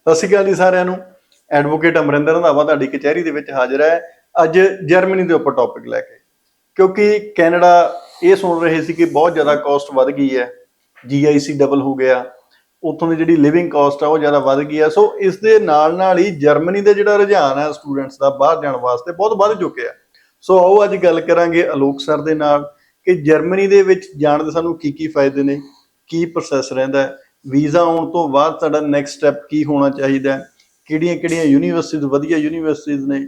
ਸਤਿ ਸ਼੍ਰੀ ਅਕਾਲ ਜੀ ਸਾਰਿਆਂ ਨੂੰ। ਐਡਵੋਕੇਟ ਅਮਰਿੰਦਰ ਰੰਧਾਵਾ ਤੁਹਾਡੀ ਕਚਹਿਰੀ ਦੇ ਵਿੱਚ ਹਾਜ਼ਰ ਹੈ ਅੱਜ ਜਰਮਨੀ ਦੇ ਉੱਪਰ ਟੌਪਿਕ ਲੈ ਕੇ, ਕਿਉਂਕਿ ਕੈਨੇਡਾ ਇਹ ਸੁਣ ਰਹੇ ਸੀ ਕਿ ਬਹੁਤ ਜ਼ਿਆਦਾ ਕਾਸਟ ਵੱਧ ਗਈ ਹੈ, GIC ਡਬਲ ਹੋ ਗਿਆ, ਉੱਥੋਂ ਦੀ ਜਿਹੜੀ ਲਿਵਿੰਗ ਕਾਸਟ ਆ ਉਹ ਜ਼ਿਆਦਾ ਵੱਧ ਗਈ ਹੈ। ਸੋ ਇਸ ਦੇ ਨਾਲ ਹੀ ਜਰਮਨੀ ਦਾ ਜਿਹੜਾ ਰੁਝਾਨ ਹੈ ਸਟੂਡੈਂਟਸ ਦਾ ਬਾਹਰ ਜਾਣ ਵਾਸਤੇ ਬਹੁਤ ਵੱਧ ਚੁੱਕਿਆ। ਸੋ ਆਓ ਅੱਜ ਗੱਲ ਕਰਾਂਗੇ ਅਲੋਕ ਸਰ ਦੇ ਨਾਲ ਕਿ ਜਰਮਨੀ ਦੇ ਵਿੱਚ ਜਾਣ ਦੇ ਸਾਨੂੰ ਕੀ ਫਾਇਦੇ ਨੇ, ਕੀ ਪ੍ਰੋਸੈਸ ਰਹਿੰਦਾ ਹੈ, ਵੀਜ਼ਾ ਆਉਣ ਤੋਂ ਬਾਅਦ ਸਾਡਾ ਨੈਕਸਟ ਸਟੈਪ ਕੀ ਹੋਣਾ ਚਾਹੀਦਾ, ਕਿਹੜੀਆਂ ਯੂਨੀਵਰਸਿਟੀਜ਼ ਵਧੀਆ ਯੂਨੀਵਰਸਿਟੀਜ਼ ਨੇ,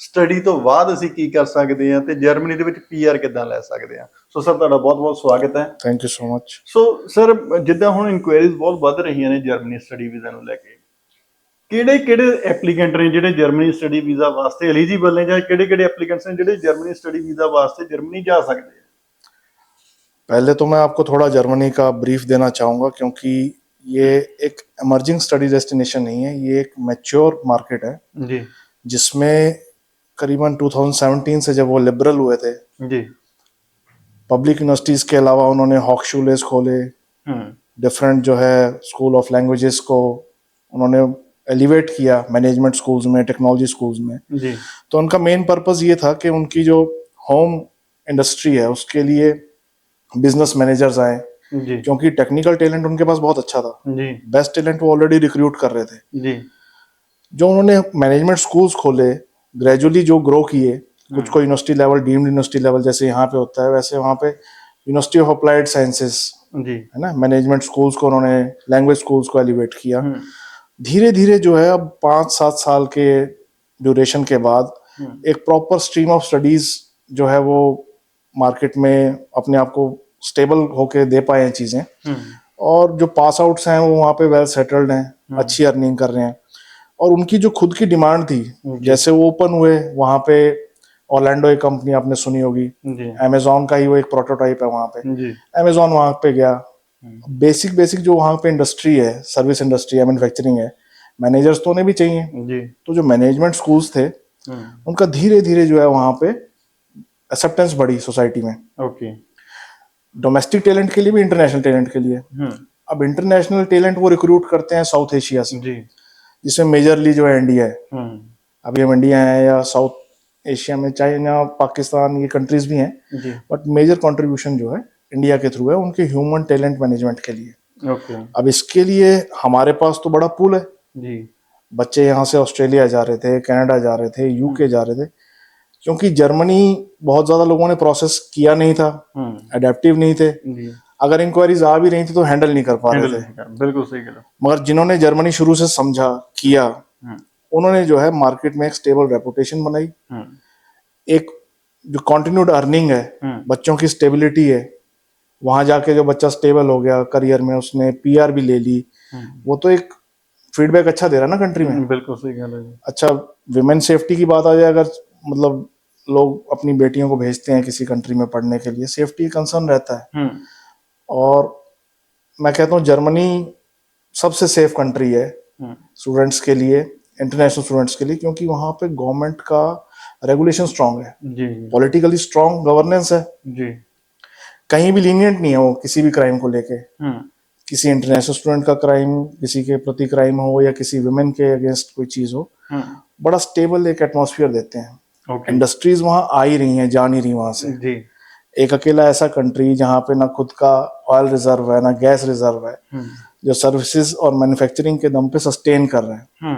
ਸਟੱਡੀ ਤੋਂ ਬਾਅਦ ਅਸੀਂ ਕੀ ਕਰ ਸਕਦੇ ਹਾਂ ਤੇ ਜਰਮਨੀ ਦੇ ਵਿੱਚ PR ਕਿੱਦਾਂ ਲੈ ਸਕਦੇ ਹਾਂ। ਸੋ ਸਰ ਤੁਹਾਡਾ ਬਹੁਤ ਬਹੁਤ ਸਵਾਗਤ ਹੈ। Thank you so much. So sir ਜਿੱਦਾਂ ਹੁਣ ਇਨਕੁਆਇਰੀਜ਼ ਬਹੁਤ ਵੱਧ ਰਹੀਆਂ ਨੇ ਜਰਮਨੀ ਸਟੱਡੀ ਵੀਜ਼ਾ ਨੂੰ ਲੈ ਕੇ, ਕਿਹੜੇ ਐਪਲੀਕੈਂਟ ਨੇ ਜਿਹੜੇ ਜਰਮਨੀ ਸਟੱਡੀ ਵੀਜ਼ਾ ਵਾਸਤੇ ਐਲੀਜੀਬਲ ਨੇ, ਜਾਂ ਕਿਹੜੇ ਐਪਲੀਕੈਂਟਸ ਨੇ ਜਿਹੜੇ ਜਰਮਨੀ स्टडी वीजा वास्ते जर्मनी जा सकते हैं? पहले तो मैं आपको थोड़ा जर्मनी का ब्रीफ देना चाहूँगा, क्योंकि ये एक एमर्जिंग स्टडी डेस्टिनेशन नहीं है, ये एक मैच्योर मार्केट है जी, जिसमें करीबन 2017 से जब वो लिबरल हुए थे जी, पब्लिक यूनिवर्सिटीज के अलावा उन्होंने हॉक्सशूलेस खोले, डिफरेंट जो है स्कूल ऑफ लैंग्वेजेस को उन्होंने एलिवेट किया मैनेजमेंट स्कूल्स में, टेक्नोलॉजी स्कूल्स में जी। तो उनका मेन पर्पस ये था कि उनकी जो होम इंडस्ट्री है उसके लिए बिजनेस मैनेजर्स आए, क्योंकि टेक्निकल टैलेंट उनके पास बहुत अच्छा था जी, बेस्ट टैलेंट वो ऑलरेडी रिक्रूट कर रहे थे जी। जो उन्होंने मैनेजमेंट स्कूल्स खोले, ग्रेजुअली जो ग्रो किए, कुछ को university level, deemed university level जैसे यहाँ पे होता है, वैसे वहाँ पे यूनिवर्सिटी ऑफ अप्लाइड साइंसेस जी है ना, मैनेजमेंट स्कूल्स को उन्होंने, लैंग्वेज स्कूल्स को एलिवेट किया। धीरे धीरे जो है अब 5-7 साल के ड्यूरेशन के बाद एक प्रॉपर स्ट्रीम ऑफ स्टडीज जो है वो मार्केट में अपने आप को स्टेबल होके दे पाए हैं चीजें, और जो पास आउट्स हैं वो वहाँ पे वेल सेटल्ड हैं, अच्छी अर्निंग कर रहे हैं। और उनकी जो खुद की डिमांड थी, जैसे वो ओपन हुए वहाँ पे, ऑर्लैंडो एक कंपनी आपने सुनी होगी, अमेजोन का ही वो एक प्रोटोटाइप है वहाँ पे, अमेजोन वहाँ पे गया। बेसिक जो वहाँ पे इंडस्ट्री है, सर्विस इंडस्ट्री है, मैन्युफैक्चरिंग है, मैनेजर्स तो उन्हें भी चाहिए जी। तो जो मैनेजमेंट स्कूल्स थे उनका धीरे धीरे जो है वहाँ पे एक्सेप्टेंस बढ़ी सोसाइटी में, ओके, डोमेस्टिक टैलेंट के लिए भी, इंटरनेशनल टैलेंट के लिए। अब इंटरनेशनल टैलेंट वो रिक्रूट करते हैं साउथ एशिया से जी, जिसमें मेजरली जो है इंडिया है। अभी हम इंडिया है या साउथ एशिया में चाइना, पाकिस्तान, ये कंट्रीज भी हैं, बट मेजर कंट्रीब्यूशन जो है इंडिया के थ्रू है उनके ह्यूमन टैलेंट मैनेजमेंट के लिए। ओके। अब इसके लिए हमारे पास तो बड़ा पूल है जी, बच्चे यहाँ से ऑस्ट्रेलिया जा रहे थे, कनाडा जा रहे थे, UK जा रहे थे, क्योंकि जर्मनी बहुत ज्यादा लोगों ने प्रोसेस किया नहीं था, अडेप्टिव नहीं थे जी। अगर इंक्वायरीज आ भी रही थी तो हैंडल नहीं कर पा रहे थे। बिल्कुल सही कहा। मगर जिन्होंने जर्मनी शुरू से समझा, किया, उन्होंने जो है मार्केट में एक स्टेबल रेपुटेशन बनाई, एक जो कंटिन्यूड अर्निंग है, बच्चों की स्टेबिलिटी है, वहां जाके जो बच्चा स्टेबल हो गया करियर में, उसने PR भी ले ली, वो तो एक फीडबैक अच्छा दे रहा है ना कंट्री में। बिल्कुल सही कहा। अच्छा, विमेन सेफ्टी की बात आ जाए, अगर मतलब लोग अपनी बेटियों को भेजते हैं किसी कंट्री में पढ़ने के लिए, सेफ्टी कंसर्न रहता है, और मैं कहता हूँ जर्मनी सबसे सेफ कंट्री है स्टूडेंट्स के लिए, इंटरनेशनल स्टूडेंट्स के लिए, क्योंकि वहाँ पे गवर्नमेंट का रेगुलेशन स्ट्रांग है जी, पॉलिटिकली स्ट्रांग गवर्नेंस है जी, कहीं भी लीनियंट नहीं है वो किसी भी क्राइम को लेके, किसी इंटरनेशनल स्टूडेंट का क्राइम, किसी के प्रति क्राइम हो या किसी विमेन के अगेंस्ट कोई चीज हो, बड़ा स्टेबल एक एटमॉस्फेयर देते हैं। इंडस्ट्रीज वहां आ ही रही हैं, जा नहीं रही वहां से जी। एक अकेला ऐसा कंट्री जहां पे ना खुद का ऑयल रिजर्व है, ना गैस रिजर्व है, जो सर्विसेज और मैन्युफैक्चरिंग के दम पे सस्टेन कर रहे हैं।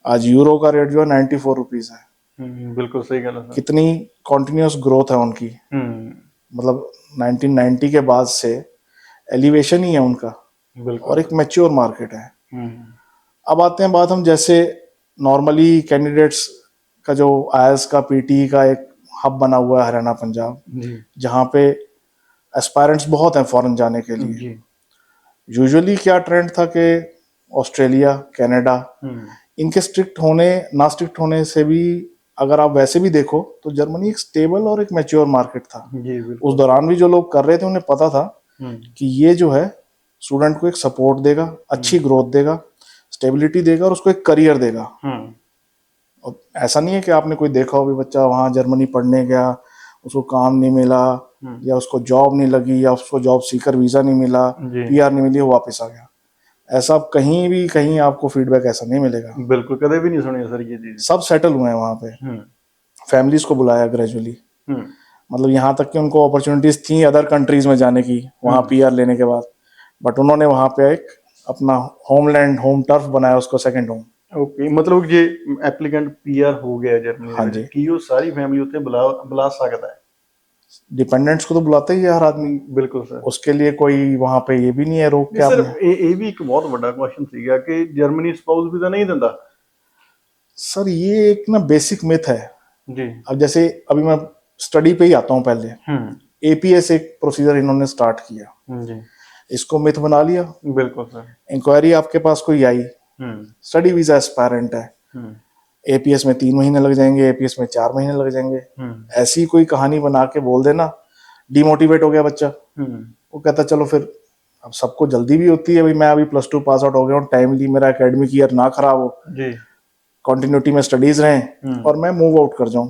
आज यूरो का रेट जो है 94 रुपीज है। बिल्कुल सही कहा। कितनी कॉन्टिन्यूस ग्रोथ है उनकी, मतलब 1990 के बाद से एलिवेशन ही है उनका, और एक मैच्योर मार्केट है। अब आते हैं बात हम, जैसे नॉर्मली कैंडिडेट्स का जो IELTS का, PT का एक हब बना हुआ है हरियाणा पंजाब, जहाँ पे एस्पायरेंट्स बहुत हैं फॉरेन जाने के लिए। यूजुअली क्या ट्रेंड था कि ऑस्ट्रेलिया, कनाडा, इनके स्ट्रिक्ट होने ना स्ट्रिक्ट होने से भी, अगर आप वैसे भी देखो तो जर्मनी एक स्टेबल और एक मैच्योर मार्केट था। उस दौरान भी जो लोग कर रहे थे उन्हें पता था कि ये जो है स्टूडेंट को एक सपोर्ट देगा, अच्छी ग्रोथ देगा, स्टेबिलिटी देगा, और उसको एक करियर देगा। और ऐसा नहीं है कि आपने कोई देखा हो भी बच्चा वहां जर्मनी पढ़ने गया, उसको काम नहीं मिला, या उसको जॉब नहीं लगी, या उसको जॉब सीकर वीजा नहीं मिला, PR नहीं मिली, वो वापस आ गया। ऐसा आप कहीं आपको फीडबैक ऐसा नहीं मिलेगा। बिल्कुल, कदे भी नहीं सुनी सर ये चीज। सब सेटल हुए हैं वहाँ पे, फैमिलीज को बुलाया ग्रेजुअली, मतलब यहाँ तक कि उनको अपॉर्चुनिटीज थी अदर कंट्रीज में जाने की वहाँ पीआर लेने के बाद, बट उन्होंने वहाँ पे एक अपना होमलैंड, होम टर्फ बनाया उसको सेकंड होम। ओके, मतलब जे एप्लीकेंट पीआर हो गया जर्मनी हाँ ਦੇ जी, ਵਿੱਚ ਕੀ ਉਹ ਸਾਰੀ ਫੈਮਿਲੀ ਉੱਥੇ बुला सकता है? डिपेंडेंट्स को तो बुलाते ही है हर आदमी, बिल्कुल सर। उसके लिए कोई वहाँ पे ये भी नहीं है रोक के सर आपने। ਇਹ ਵੀ ਇੱਕ ਬਹੁਤ ਵੱਡਾ ਕੁਐਸਚਨ ਸੀਗਾ ਕਿ ਜਰਮਨੀ ਸਪਾਊਸ ਵੀਜ਼ਾ नहीं ਦਿੰਦਾ। सर ये एक ना बेसिक मिथ है। जी। अब जैसे अभी मैं स्टडी पे ही आता हूँ, पहले एपीएस एक प्रोसीजर इन्होंने स्टार्ट किया, जी। इसको मिथ बना लिया। बिल्कुल सर। इंक्वायरी आपके पास कोई आई, स्टडी वीजा एस्पायरेंट है, एपीएस में 3 महीने लग जाएंगे, एपीएस में 4 महीने लग जाएंगे, ऐसी कोई कहानी बना के बोल देना, डिमोटिवेट हो गया बच्चा। वो कहता चलो फिर, अब सबको जल्दी भी होती है, भाई मैं अभी +2 पास आउट हो गया हूँ, टाइमली मेरा एकेडमिक ईयर ना खराब हो, कंटिन्यूटी में स्टडीज रहें और मैं मूव आउट कर जाऊं।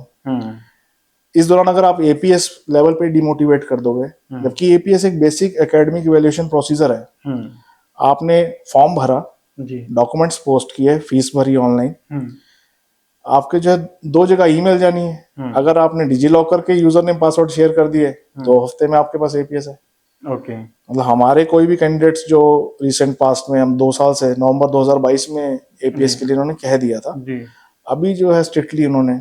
इस दौरान अगर आप एपीएस लेवल पे डिमोटिवेट कर दोगे, जबकि एपीएस एक बेसिक एकेडमिक इवैल्यूएशन प्रोसीजर है, आपने फॉर्म भरा, डॉक्यूमेंट्स पोस्ट किए, फीस भरी ऑनलाइन, आपके जो है 2 जगह ईमेल जानी है, अगर आपने डिजी लॉकर के यूजर नेम पासवर्ड शेयर कर दिए 2 हफ्ते में आपके पास एपीएस है। ओके। मतलब हमारे कोई भी कैंडिडेट्स जो रिसेंट पास्ट में, हम 2 साल से, नवंबर 2022 में एपीएस के लिए उन्होंने कह दिया था, अभी जो है स्ट्रिक्टली उन्होंने,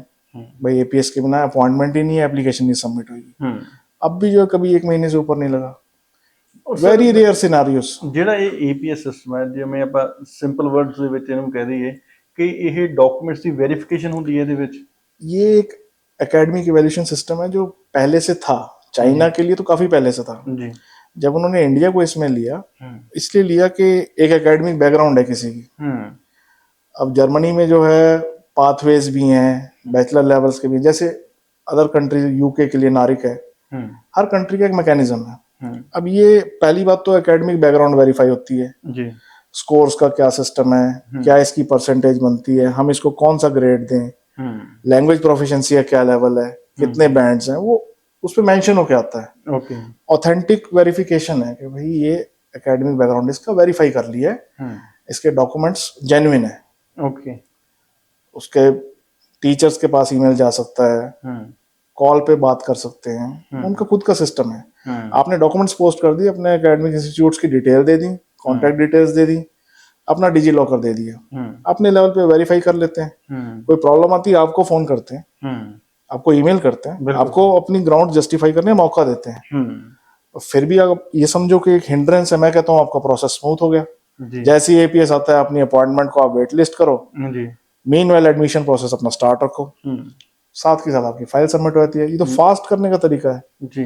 भाई एपीएस के बिना अपॉइंटमेंट ही नहीं है, एप्लीकेशन नहीं सबमिट होगी। अब भी जो है कभी 1 महीने से ऊपर नहीं लगा। Very rare scenarios. ਜਿਹੜਾ ਇਹ ਏਪੀਐਸ ਸਿਸਟਮ ਹੈ, ਜਿਵੇਂ ਆਪਾਂ ਸਿੰਪਲ ਵਰਡਸ ਦੇ ਵਿੱਚ ਇਹਨੂੰ ਕਹਿ ਦਈਏ कि ਇਹ डॉक्यूमेंट्स की वेरिफिकेशन होती है ਇਹਦੇ ਵਿੱਚ। ये एक एकेडमिक इवैल्यूएशन सिस्टम है जो पहले से था, चाइना के लिए तो काफी पहले से था। जी। जब उन्होंने इंडिया को इसमें लिया, इसलिए लिया कि एक एकेडमिक बैकग्राउंड है किसी की। अब जर्मनी में जो है पाथवेज भी हैं, बैचलर लेवल्स के भी, जैसे अदर कंट्री यूके के लिए नारिक है, हर कंट्री का एक मैकेनिज्म है। अब ये पहली बात तो एकेडमिक बैकग्राउंड वेरीफाई होती है जी, स्कोर्स का क्या सिस्टम है, क्या इसकी परसेंटेज बनती है, हम इसको कौन सा ग्रेड दें, लैंग्वेज प्रोफिशिएंसी का क्या लेवल है, कितने बैंड्स हैं, वो उस पर मेंशन होके आता है। ओके। ऑथेंटिक वेरिफिकेशन है कि भाई ये एकेडमिक बैकग्राउंड इसका वेरीफाई कर लिया है, इसके डॉक्यूमेंट्स जेन्युइन है। ओके। उसके टीचर्स के पास ईमेल जा सकता है, कॉल पे बात कर सकते हैं, उनका खुद का सिस्टम है। आपने डॉक्यूमेंट्स पोस्ट कर दिए, अपने एकेडमिक इंस्टीट्यूट्स की डिटेल दे दी, कॉन्टैक्ट डिटेल्स दे दी, अपना डिजी लॉकर दे दिया, अपने लेवल पे वेरीफाई कर लेते हैं। कोई प्रॉब्लम आती है आपको फोन करते हैं, आपको ईमेल करते हैं, आपको अपनी ग्राउंड जस्टिफाई करने का मौका देते हैं। फिर भी आप ये समझो कि एक हिंड्रेंस है, मैं कहता हूँ आपका प्रोसेस स्मूथ हो गया। जैसे ही एपीएस आता है, अपनी अपॉइंटमेंट को आप वेट लिस्ट करो, मीनवाइल एडमिशन प्रोसेस अपना स्टार्ट रखो, साथ के साथ आपकी फाइल सबमिट हो जाती है। ये तो फास्ट करने का तरीका है जी।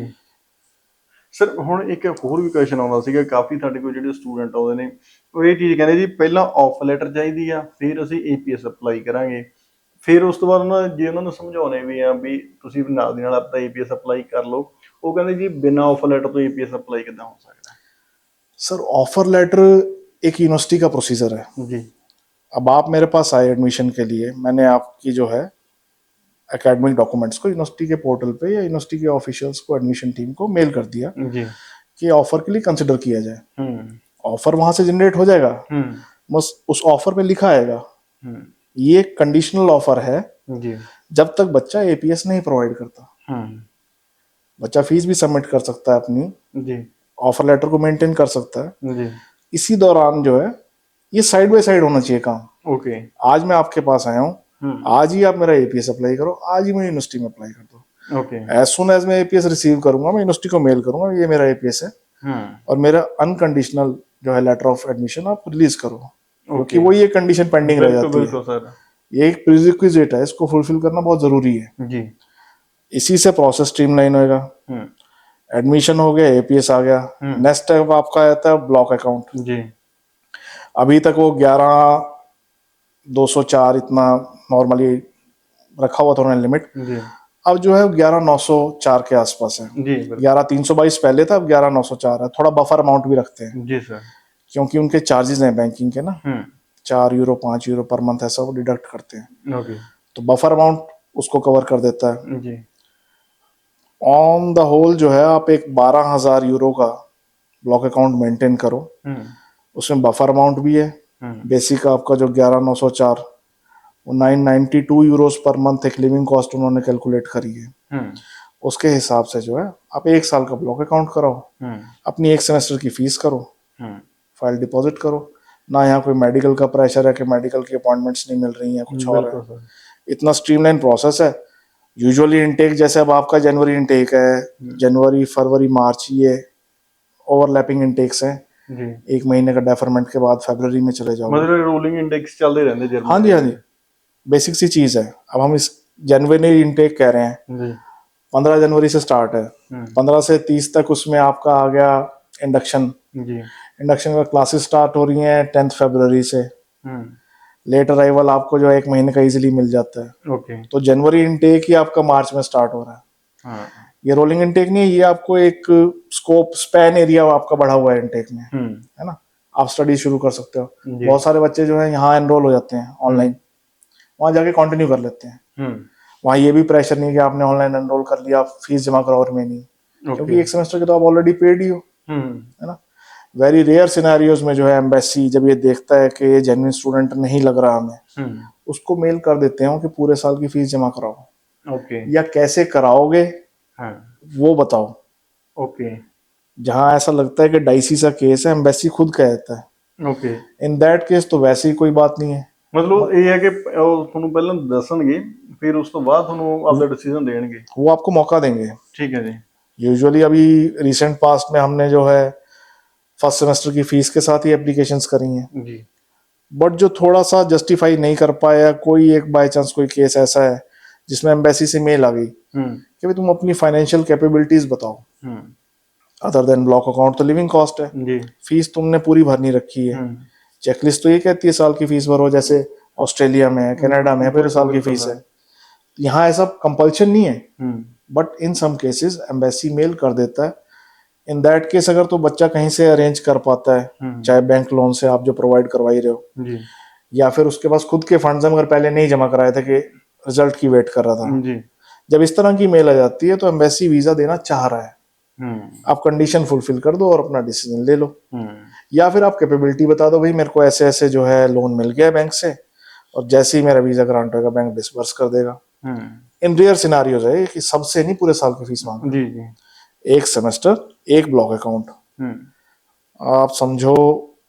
ਸਰ ਹੁਣ ਇੱਕ ਹੋਰ ਵੀ ਕੁਐਸਚਨ ਆਉਂਦਾ ਸੀਗਾ, ਕਾਫੀ ਸਾਡੇ ਕੋਲ ਜਿਹੜੇ ਸਟੂਡੈਂਟ ਆਉਂਦੇ ਨੇ ਉਹ ਇਹ ਚੀਜ਼ ਕਹਿੰਦੇ ਜੀ ਪਹਿਲਾਂ ਆਫਰ ਲੈਟਰ ਚਾਹੀਦੀ ਆ, ਫਿਰ ਅਸੀਂ ਏਪੀਐਸ ਅਪਲਾਈ ਕਰਾਂਗੇ, ਫਿਰ ਉਸ ਤੋਂ ਬਾਅਦ ਉਹਨਾਂ ਨੂੰ ਸਮਝਾਉਣੇ ਵੀ ਆ ਵੀ ਤੁਸੀਂ ਨਾਲ ਦੀ ਨਾਲ ਆਪਣਾ ਏਪੀਐਸ ਅਪਲਾਈ ਕਰ ਲਓ, ਉਹ ਕਹਿੰਦੇ ਜੀ ਬਿਨਾਂ ਆਫਰ ਲੈਟਰ ਤੋਂ ਏਪੀਐਸ अप्लाई कितना हो सकता है? सर ऑफर लेटर एक यूनिवर्सिटी का प्रोसीजर है जी। अब आप मेरे पास आए एडमिशन के लिए, मैंने आपकी जो है एकेडमिक डॉक्यूमेंट्स को यूनिवर्सिटी के पोर्टल पे या यूनिवर्सिटी के ऑफिशियल्स को, एडमिशन टीम को मेल कर दिया जी कि ऑफर के लिए कंसिडर किया जाए। ऑफर वहां से जनरेट हो जाएगा, बस उस ऑफर पे लिखा आएगा ये कंडीशनल ऑफर है जी, जब तक बच्चा एपीएस नहीं प्रोवाइड करता। बच्चा फीस भी सबमिट कर सकता है अपनी जी, ऑफर लेटर को मेंटेन कर सकता है जी। इसी दौरान जो है ये साइड बाय साइड होना चाहिए काम। ओके। आज मैं आपके पास आया हूँ, आज ही आप मेरा एपीएस अप्लाई करो, आज ही मैं यूनिवर्सिटी में अप्लाई कर दो। ओके। एज सुन एज मैं एपीएस रिसीव करूंगा, मैं यूनिवर्सिटी को मेल करूंगा ये मेरा एपीएस है और मेरा अनकंडीशनल जो है लेटर ऑफ एडमिशन आप रिलीज करो, क्योंकि वो ये कंडीशन पेंडिंग रह जाती है सर। ये एक प्रीरिक्विजिट है, इसको फुलफिल करना बहुत जरूरी है जी। इसी से प्रोसेस स्ट्रीमलाइन होएगा। एडमिशन हो गया, एपीएस आ गया, नेक्स्ट स्टेप आपका आता है ब्लॉक अकाउंट जी। अभी तक वो 11,204 इतना नॉर्मली रखा हुआ था उन्होंने लिमिट, अब जो है 11,904 के आसपास है जी। 11,322 पहले था, अब 11,904 है। थोड़ा बफर अमाउंट भी रखते हैं जी सर, क्योंकि उनके चार्जेस हैं बैंकिंग के ना, 4 यूरो 5 यूरो पर मंथ ऐसा वो डिडक्ट करते हैं। ओके। तो बफर अमाउंट उसको कवर कर देता है जी। ऑन द होल जो है आप एक 12,000 यूरो का ब्लॉक अकाउंट मेंटेन करो, उसमें बफर अमाउंट भी है। बेसिक आपका जो 11,904 वो 992 यूरोस पर मंथ एक लिविंग कॉस्ट उन्होंने कैलकुलेट करी है। उसके हिसाब से जो है आप 1 साल का ब्लॉक अकाउंट कराओ, अपनी 1 सेमेस्टर की फीस करो, फाइल डिपॉजिट करो। ना यहाँ कोई मेडिकल का प्रेशर है कि मेडिकल की अपॉइंटमेंट्स नहीं मिल रही हैं, कुछ और है। इतना स्ट्रीमलाइन प्रोसेस है। यूजुअली इनटेक जैसे अब आपका जनवरी इनटेक है, जनवरी फरवरी मार्च ये ओवरलैपिंग इनटेक्स हैं। 1 महीने का डेफरमेंट के बाद फरवरी में चले जाओ, मतलब रोलिंग इंडेक्स चलते रहते जर्मनी। हाँ जी हाँ जी, बेसिक सी चीज है। अब हम इस जनवरी इनटेक कह रहे हैं, 15 जनवरी से स्टार्ट है, 15 से 30 तक उसमें आपका आ गया इंडक्शन। इंडक्शन का क्लासेस स्टार्ट हो रही हैं 10 फरवरी से। लेट अराइवल आपको जो है 1 महीने का इजीली मिल जाता है। तो जनवरी इनटेक ही आपका मार्च में स्टार्ट हो रहा है। ये रोलिंग इनटेक नहीं है, ये आपको एक स्कोप स्पैन एरिया आपका बढ़ा हुआ है इनटेक में, है ना। आप स्टडी शुरू कर सकते हो। बहुत सारे बच्चे जो है यहाँ एनरोल हो जाते हैं ऑनलाइन, वहां जाके कंटिन्यू कर लेते हैं। वहाँ ये भी प्रेशर नहीं कि आपने ऑनलाइन एनरोल कर लिया, आप फीस जमा कराओ और में नहीं, क्योंकि 1 सेमेस्टर के तो आप ऑलरेडी पेड ही हो, है ना। वेरी रेयर सिनेरियोज में जो है एम्बेसी जब ये देखता है कि ये जेन्युइन स्टूडेंट नहीं लग रहा हमें, उसको मेल कर देते हैं कि पूरे साल की फीस जमा कराओ, या कैसे कराओगे वो बताओ। जहां ऐसा लगता है कि डाइसी सा केस है, एम्बेसी खुद कह देता है। इन दैट केस तो वैसे ही कोई बात नहीं है। मतलब ये है कि ਤੁਹਾਨੂੰ ਪਹਿਲਾਂ ਦੱਸਣਗੇ, फिर उस तो बाद ਤੁਹਾਨੂੰ ਆਪਦਾ डिसीजन देंगे, वो आपको मौका देंगे। ठीक है जी। यूजुअली अभी रिसेंट पास्ट में हमने जो है फर्स्ट सेमेस्टर की फीस के साथ ही एप्लीकेशंस करी हैं जी। बट जो थोड़ा सा जस्टिफाई नहीं कर पाया, कोई एक बाय चांस कोई केस ऐसा है जिसमें एम्बेसी से मेल आ गई कि भाई तुम अपनी फाइनेंशियल कैपेबिलिटीज बताओ, अदर देन ब्लॉक अकाउंट तो लिविंग कॉस्ट है जी। फीस तुमने पूरी भरनी रखी है। चेकलिस्ट तो ये कहती है साल की फीस भरो, जैसे ऑस्ट्रेलिया में है, कनाडा में पूरे साल की फीस है। यहाँ ऐसा कंपल्शन नहीं है, but in some cases embassy mail कर देता है। इन दैट केस अगर तो बच्चा कहीं से अरेंज कर पाता है, चाहे बैंक लोन से आप जो प्रोवाइड करवा ही रहे हो जी, या फिर उसके पास खुद के फंड्स मगर पहले नहीं जमा कराए थे कि रिजल्ट की वेट कर रहा था जी। जब इस तरह की मेल आ जाती है तो एम्बेसी वीजा देना चाह रहा है, आप कंडीशन फुलफिल कर दो और अपना डिसीजन ले लो, या फिर आप कैपेबिलिटी बता दो, भाई मेरे को ऐसे ऐसे जो है लोन मिल गया बैंक से और जैसे ही मेरा वीजा ग्रांट होगा बैंक डिसबर्स कर देगा। इन रेयर सिनारियोज है कि सबसे नहीं पूरे साल की फीस मांग जी जी। 1 सेमेस्टर 1 ब्लॉक अकाउंट, आप समझो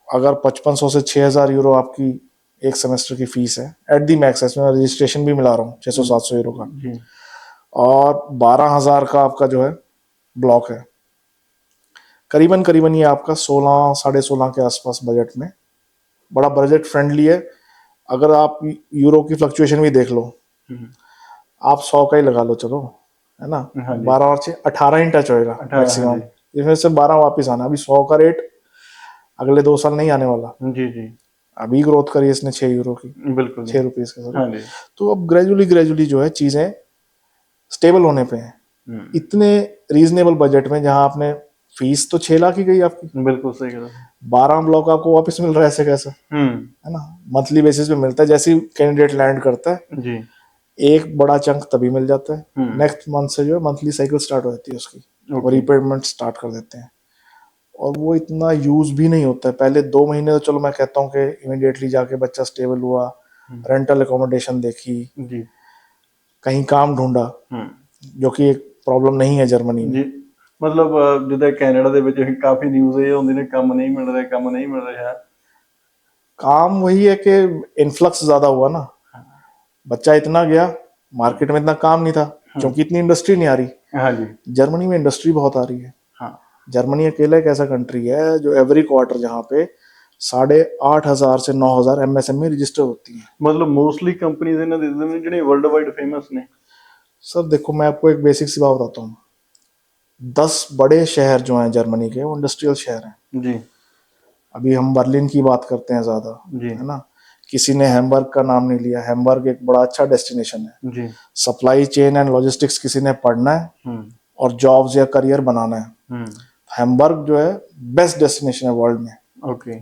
अगर 5500 से 6000 यूरो आपकी 1 सेमेस्टर की फीस है एट दी मैक्स, इसमें रजिस्ट्रेशन भी मिला रहा हूँ 600-700 यूरो का, और 12,000 का आपका जो है ब्लॉक है। करीबन करीबन ये आपका 16-16.5 के आसपास बजट में, बड़ा बजट फ्रेंडली है। अगर आप यूरो की फ्लक्चुएशन भी देख लो, आप 100 का ही लगा लो, चलो है ना, 12 और 6 18 ही टच होएगा मैक्सिमम, इसमें से 12 वापस आना। अभी 100 का रेट अगले 2 साल नहीं आने वाला जी जी, अभी ग्रोथ करी इसने 6 यूरो की, बिल्कुल 6 रुपीज के साथ। तो अब ग्रेजुअली जो है चीजें स्टेबल होने पे हैं, इतने रीजनेबल बजट में, जहां आपने फीस तो 6 लाख ही गई आपकी, बिल्कुल सही कहा, 12 ब्लॉक आपको वापस मिल रहा है, ऐसे कैसे, है ना, मंथली बेसिस पे मिलता है। जैसे कैंडिडेट लैंड करता है जी, एक बड़ा चंक तभी मिल जाता है, नेक्स्ट मंथ से जो है मंथली साइकिल स्टार्ट हो जाती है उसकी, और रीपेमेंट स्टार्ट कर देते हैं, और वो इतना यूज भी नहीं होता है। पहले 2 महीने तो चलो मैं कहता हूँ कि इमीडिएटली जाके बच्चा स्टेबल हुआ, रेंटल एकोमोडेशन देखी जी, कहीं काम ढूंढा, जो कि एक प्रॉब्लम नहीं है जर्मनी में। मतलब जिदा कैनेडा ਦੇ ਵਿੱਚ ਕਾਫੀ ਨਿਊਜ਼ ਇਹ ਹੁੰਦੀ ਨੇ, ਕੰਮ ਨਹੀਂ ਮਿਲ ਰਿਹਾ। काम वही है कि इन्फ्लक्स ज्यादा हुआ ना, बच्चा इतना गया, मार्केट में इतना काम नहीं था क्योंकि इतनी इंडस्ट्री नहीं आ रही। हाँ जी, जर्मनी में इंडस्ट्री बहुत आ रही है। हाँ, जर्मनी अकेला एक ऐसा कंट्री है जो एवरी क्वार्टर जहाँ पे 8,500 से 9,000 MSME रजिस्टर होती है। मतलब मोस्टली कंपनीज इन्हां दे ਜਿਹੜੇ वर्ल्ड वाइड फेमस ने। सर देखो मैं आपको एक बेसिक सी बात बताता हूँ, 10 बड़े शहर जो हैं जर्मनी के वो इंडस्ट्रियल शहर हैं जी। अभी हम बर्लिन की बात करते हैं ज्यादा जी, है ना, किसी ने हैम्बर्ग का नाम नहीं लिया। हैम्बर्ग एक बड़ा अच्छा डेस्टिनेशन है जी। सप्लाई चेन एंड लॉजिस्टिक्स किसी ने पढ़ना है और जॉब्स या करियर बनाना है, हैम्बर्ग जो है बेस्ट डेस्टिनेशन है वर्ल्ड में। ओके,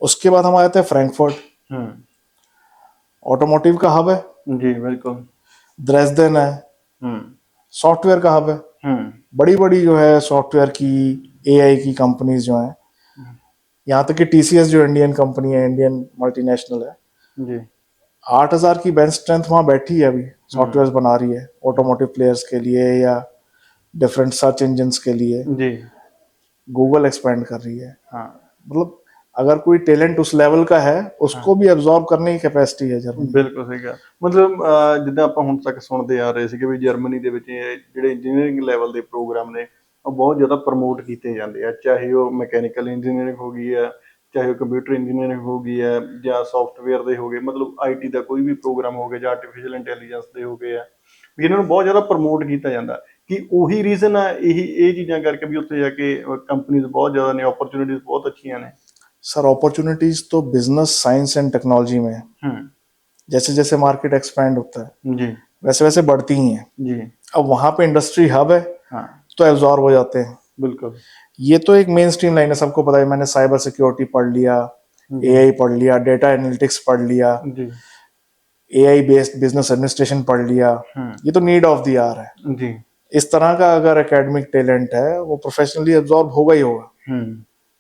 उसके बाद हम आते हैं फ्रैंकफर्ट, ऑटोमोटिव का हब है जी, बिल्कुल। ड्रेसडेन है, सॉफ्टवेयर का हब है, बड़ी बड़ी जो है सॉफ्टवेयर की AI की कंपनीज जो हैं, यहाँ तक कि TCS जो इंडियन कंपनी है, इंडियन मल्टीनेशनल है, जी 8,000 की बेंच स्ट्रेंथ वहाँ बैठी है, अभी सॉफ्टवेयर बना रही है ऑटोमोटिव प्लेयर्स के लिए या डिफरेंट सर्च इंजन्स के लिए। जी गूगल एक्सपेंड कर रही है। हाँ मतलब अगर कोई टैलेंट उस लेवल का है, उसको हाँ भी एब्जॉर्ब करने की कैपेसिटी है जर्मनी। ਬਿਲਕੁਲ ਸਹੀ ਗੱਲ। ਮਤਲਬ ਜਿੱਦਾਂ ਆਪਾਂ ਹੁਣ ਤੱਕ ਸੁਣਦੇ ਆ ਰਹੇ ਸੀ ਕਿ ਵੀ ਜਰਮਨੀ ਦੇ ਵਿੱਚ ਇਹ ਜਿਹੜੇ ਇੰਜੀਨੀਅਰਿੰਗ ਲੈਵਲ ਦੇ ਪ੍ਰੋਗਰਾਮ ਨੇ ਉਹ ਬਹੁਤ ਜ਼ਿਆਦਾ ਪ੍ਰਮੋਟ ਕੀਤੇ ਜਾਂਦੇ ਆ, ਚਾਹੇ ਉਹ ਮਕੈਨੀਕਲ ਇੰਜੀਨੀਅਰਿੰਗ ਹੋ ਗਈ ਹੈ, ਚਾਹੇ ਉਹ ਕੰਪਿਊਟਰ ਇੰਜੀਨੀਅਰਿੰਗ ਹੋ ਗਈ ਹੈ, ਜਾਂ ਸੌਫਟਵੇਅਰ ਦੇ ਹੋ ਗਏ, ਮਤਲਬ IT ਦਾ ਕੋਈ ਵੀ ਪ੍ਰੋਗਰਾਮ ਹੋ ਗਿਆ, ਜਾਂ ਆਰਟੀਫਿਸ਼ੀਅਲ ਇੰਟੈਲੀਜੈਂਸ ਦੇ ਹੋ ਗਏ ਆ, ਵੀ ਇਹਨਾਂ ਨੂੰ ਬਹੁਤ ਜ਼ਿਆਦਾ ਪ੍ਰਮੋਟ ਕੀਤਾ ਜਾਂਦਾ। ਕਿ ਉਹੀ ਰੀਜ਼ਨ ਆ ਇਹ ਚੀਜ਼ਾਂ ਕਰਕੇ ਵੀ ਉੱਥੇ ਜਾ ਕੇ ਕੰਪਨੀਜ਼ ਬਹੁਤ ਜ਼ਿਆਦਾ ਨੇ, ਓਪਰਚੁਨਿਟੀਜ਼ बहुत अच्छी ਨੇ। सर अपॉर्चुनिटीज तो बिजनेस, साइंस एंड टेक्नोलॉजी में है। जैसे जैसे मार्केट एक्सपैंड होता है जी वैसे वैसे बढ़ती ही है। जी अब वहां पे इंडस्ट्री हब है, हाँ तो एब्जॉर्ब हो जाते हैं। बिल्कुल ये तो एक मेन स्ट्रीम लाइन है, सबको पता है। मैंने साइबर सिक्योरिटी पढ़ लिया, AI पढ़ लिया, डेटा एनालिटिक्स पढ़ लिया, जी AI बेस्ड बिजनेस एडमिनिस्ट्रेशन पढ़ लिया। ये तो नीड ऑफ द आवर है। जी इस तरह का अगर एकेडमिक टैलेंट है, वो प्रोफेशनली एब्जॉर्ब होगा ही होगा।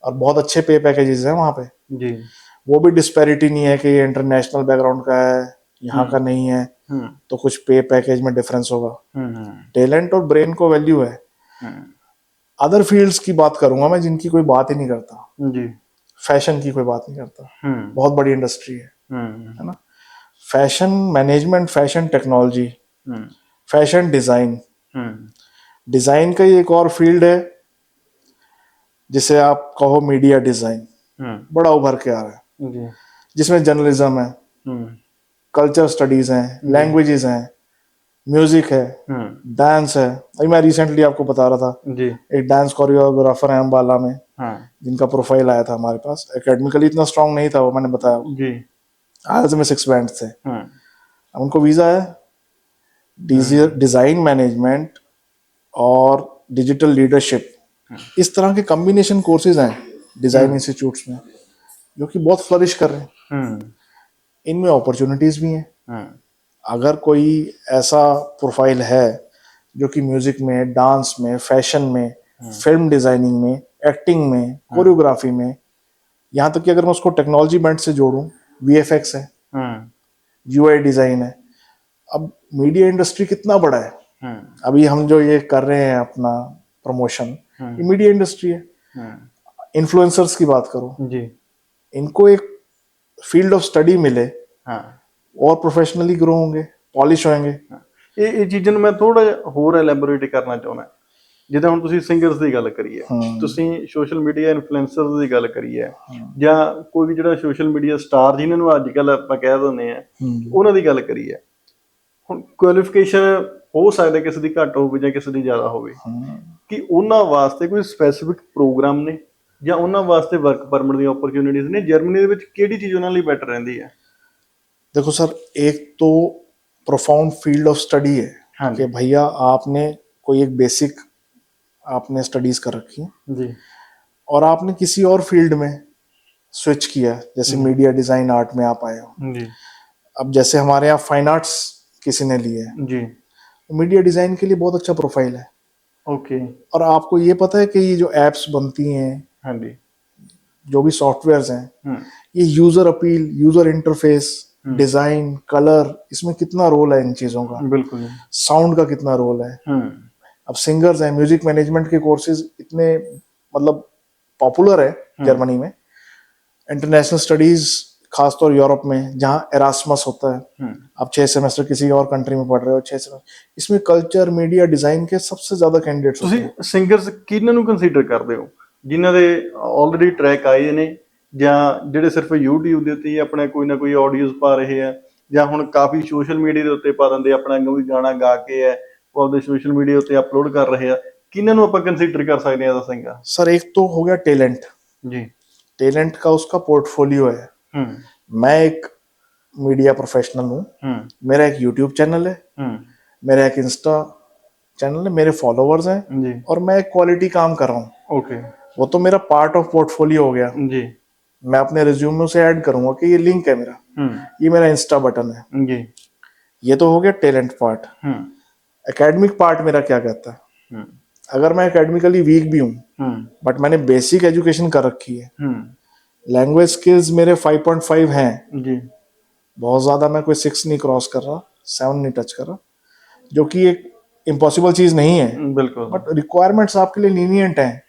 और बहुत अच्छे पे पैकेजेस हैं वहाँ पे। जी वो भी डिस्पैरिटी नहीं है कि ये इंटरनेशनल बैकग्राउंड का है, यहाँ का नहीं है, तो कुछ पे पैकेज में डिफरेंस होगा। टैलेंट और ब्रेन को वैल्यू है। अदर फील्ड्स की बात करूंगा मैं, जिनकी कोई बात ही नहीं करता। जी फैशन की कोई बात नहीं करता, बहुत बड़ी इंडस्ट्री है ना। Fashion management, fashion technology, fashion design. Design का ही एक और फील्ड है जिसे आप कहो मीडिया डिजाइन, बड़ा उभर के आ रहा है। जी जिसमें जर्नलिज्म है, कल्चर स्टडीज हैं, लैंग्वेजेस हैं, म्यूजिक है, डांस है। अभी मैं रिसेंटली आपको बता रहा था, जी एक डांस कोरियोग्राफर है अम्बाला में, हाँ जिनका प्रोफाइल आया था हमारे पास। एकेडमिकली इतना स्ट्रांग नहीं था वो, मैंने बताया, जी आयल्स में 6 बैंड थे। अब उनको वीजा है, डिजाइन मैनेजमेंट और डिजिटल लीडरशिप, इस तरह के कॉम्बिनेशन कोर्सेज हैं डिजाइन इंस्टीट्यूट्स में, जो कि बहुत फ्लरिश कर रहे हैं। इनमें अपॉर्चुनिटीज भी हैं। अगर कोई ऐसा प्रोफाइल है जो कि म्यूजिक में, डांस में, फैशन में, फिल्म डिजाइनिंग में, एक्टिंग में, कोरियोग्राफी में, यहाँ तक कि अगर मैं उसको टेक्नोलॉजी बैंड से जोड़ूं, VFX है, UI डिजाइन है। अब मीडिया इंडस्ट्री कितना बड़ा है। अभी हम जो ये कर रहे हैं अपना प्रमोशन, ये मीडिया इंडस्ट्री है। इन्फ्लुएंसर्स की बात करो जी, इनको एक फील्ड ऑफ स्टडी मिले, और प्रोफेशनली ग्रो होंगे, पॉलिश होंगे। ਇਹ ਚੀਜ਼ਾਂ ਨੂੰ ਮੈਂ ਥੋੜਾ ਜਿਹਾ ਹੋਰ ਐਲੈਬੋਰੇਟ ਕਰਨਾ ਚਾਹੁੰਦਾ। ਜਿੱਦਾਂ ਹੁਣ ਤੁਸੀਂ ਸਿੰਗਰਸ ਦੀ ਗੱਲ ਕਰੀ ਹੈ, ਤੁਸੀਂ ਸੋਸ਼ਲ ਮੀਡੀਆ ਇਨਫਲੂਐਂਸਰਸ ਦੀ ਗੱਲ ਕਰੀ ਹੈ, ਜਾਂ ਕੋਈ ਵੀ ਜਿਹੜਾ ਸੋਸ਼ਲ ਮੀਡੀਆ ਸਟਾਰ ਜਿਨ੍ਹਾਂ ਨੂੰ ਅੱਜ ਕੱਲ ਆਪਾਂ ਕਹਿ ਦਿੰਦੇ ਆ, ਉਹਨਾਂ ਦੀ ਗੱਲ ਕਰੀ ਹੈ। ਹੁਣ ਕੁਆਲੀਫਿਕੇਸ਼ਨ ਹੋ ਸਕਦਾ ਕਿਸੇ ਦੀ ਘੱਟ ਹੋਵੇ ਜਾਂ ਕਿਸੇ ਦੀ ਜ਼ਿਆਦਾ ਹੋਵੇ, ਕਿ ਉਹਨਾਂ ਵਾਸਤੇ ਕੋਈ ਸਪੈਸੀਫਿਕ ਪ੍ਰੋਗਰਾਮ ਨੇ ਜਾਂ ਉਹਨਾਂ ਵਾਸਤੇ ਵਰਕ ਪਰਮਿਟ ਦੀਆਂ ਓਪਰਚੁਨਿਟੀਜ਼ ਨੇ? ਜਰਮਨੀ ਦੇ ਵਿੱਚ ਕਿਹੜੀ ਚੀਜ਼ ਉਹਨਾਂ ਲਈ ਬੈਟਰ ਰਹਿੰਦੀ ਹੈ? देखो सर, एक तो प्रोफाउंड फील्ड ऑफ स्टडी है कि भैया आपने कोई एक बेसिक आपने स्टडीज कर रखी है जी, और आपने किसी और फील्ड में स्विच किया, जैसे मीडिया डिजाइन आर्ट में आप आए हो जी। अब जैसे हमारे यहाँ फाइन आर्ट्स किसी ने लिए है जी, तो मीडिया डिजाइन के लिए बहुत अच्छा प्रोफाइल है। ओके। और आपको ये पता है कि ये जो एप्स बनती हैं, हाँ जी, जो भी सॉफ्टवेयर्स हैं, ये user appeal, user interface, design, colour, इसमें कितना रोल है इन चीजों का। बिल्कुल। साउंड का कितना रोल है। अब सिंगर्स हैं, म्यूजिक मैनेजमेंट के कोर्सेज इतने मतलब पॉपुलर है जर्मनी में। इंटरनेशनल स्टडीज खासतौर यूरोप में, जहाँ एरास्मस होता है, आप 6 सेमेस्टर किसी और कंट्री में पढ़ रहे हो, 6 सेमेस्टर, इसमें कल्चर, मीडिया, डिजाइन के सबसे ज्यादा कैंडिडेट्स होते हैं। ਤੁਸੀਂ ਸਿੰਗਰਸ ਕਿਹਨਾਂ ਨੂੰ ਕੰਸੀਡਰ ਕਰਦੇ ਹੋ, ਜਿਨ੍ਹਾਂ ਦੇ ਆਲਰੇਡੀ ਟਰੈਕ ਆਏ ਨੇ, ਜਾਂ ਜਿਹੜੇ ਸਿਰਫ YouTube ਦੇ ਉੱਤੇ ਹੀ ਆਪਣਾ ਕੋਈ ਨਾ ਕੋਈ ਆਡੀਓਜ਼ ਪਾ ਰਹੇ ਆ, ਜਾਂ ਹੁਣ ਕਾਫੀ ਸੋਸ਼ਲ ਮੀਡੀਆ ਦੇ ਉੱਤੇ ਪਾ ਦਿੰਦੇ ਆਪਣਾ ਕੋਈ ਗਾਣਾ ਗਾ ਕੇ ਹੈ, ਉਹ ਆਪਦੇ ਸੋਸ਼ਲ ਮੀਡੀਆ ਉੱਤੇ ਅਪਲੋਡ ਕਰ ਰਹੇ ਆ? ਕਿਹਨਾਂ ਨੂੰ ਆਪਾਂ ਕੰਸੀਡਰ ਕਰ ਸਕਦੇ ਹਾਂ ਐਜ਼ ਅ ਸਿੰਗਰ? सर एक तो हो गया टैलेंट। जी, टैलेंट का उसका पोर्टफोलियो है। मैं एक मीडिया प्रोफेशनल हूँ, मेरा एक YouTube चैनल है, मेरा एक इंस्टा चैनल है, मेरे फॉलोअर्स हैं, और मैं एक क्वालिटी काम कर रहा हूँ। ओके, वो तो मेरा पार्ट ऑफ पोर्टफोलियो हो गया। जी, मैं अपने रिज्यूम में उसे ऐड करूंगा कि ये लिंक है मेरा, ये मेरा इंस्टा बटन है। जी, ये तो हो गया टैलेंट पार्ट। एकेडमिक पार्ट मेरा क्या कहता है, अगर मैं एकेडमिकली वीक भी हूँ बट मैंने बेसिक एजुकेशन कर रखी है, लैंग्वेज स्किल्स मेरे 5.5 हैं, जी बहुत ज़्यादा मैं कोई 6 नहीं क्रॉस कर रहा, 7 नहीं टच कर रहा, जो कि एक इम्पॉसिबल चीज़ नहीं है, बिल्कुल बट रिक्वायरमेंट्स आपके लिए लीनियंट हैं,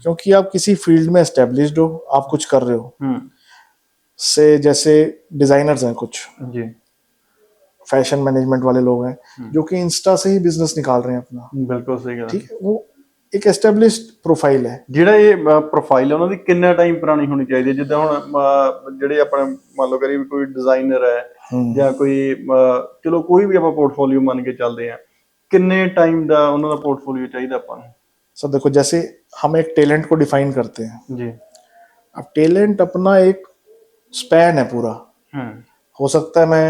क्योंकि आप किसी फील्ड में एस्टेब्लिश्ड हो, आप कुछ कर रहे हो। से जैसे डिज़ाइनर्स हैं कुछ, जी फैशन मैनेजमेंट वाले लोग हैं जो कि इंस्टा से ही बिजनेस निकाल रहे हैं अपना, बिल्कुल सही गल ठीक है, वो एक एस्टेब्लिश्ड प्रोफाइल है। ਜਿਹੜਾ ਇਹ ਪ੍ਰੋਫਾਈਲ ਹੈ ਉਹਨਾਂ ਦੀ ਕਿੰਨਾ ਟਾਈਮ ਪੁਰਾਣੀ ਹੋਣੀ ਚਾਹੀਦੀ ਹੈ ਜਿੱਦਾਂ ਹੁਣ ਜਿਹੜੇ ਆਪਣੇ ਮੰਨ ਲਓ ਕਰੀ ਕੋਈ ਡਿਜ਼ਾਈਨਰ ਹੈ ਜਾਂ ਕੋਈ ਚਲੋ ਕੋਈ ਵੀ ਆਪਾਂ ਪੋਰਟਫੋਲੀਓ ਮੰਨ ਕੇ ਚੱਲਦੇ ਆ ਕਿੰਨੇ ਟਾਈਮ ਦਾ ਉਹਨਾਂ ਦਾ ਪੋर्टफोलियो चाहिए ਆਪਾਂ ਨੂੰ। सर देखो, जैसे हम एक टैलेंट को डिफाइन करते हैं, जी अब टैलेंट अपना एक स्पैन है पूरा। हो सकता है मैं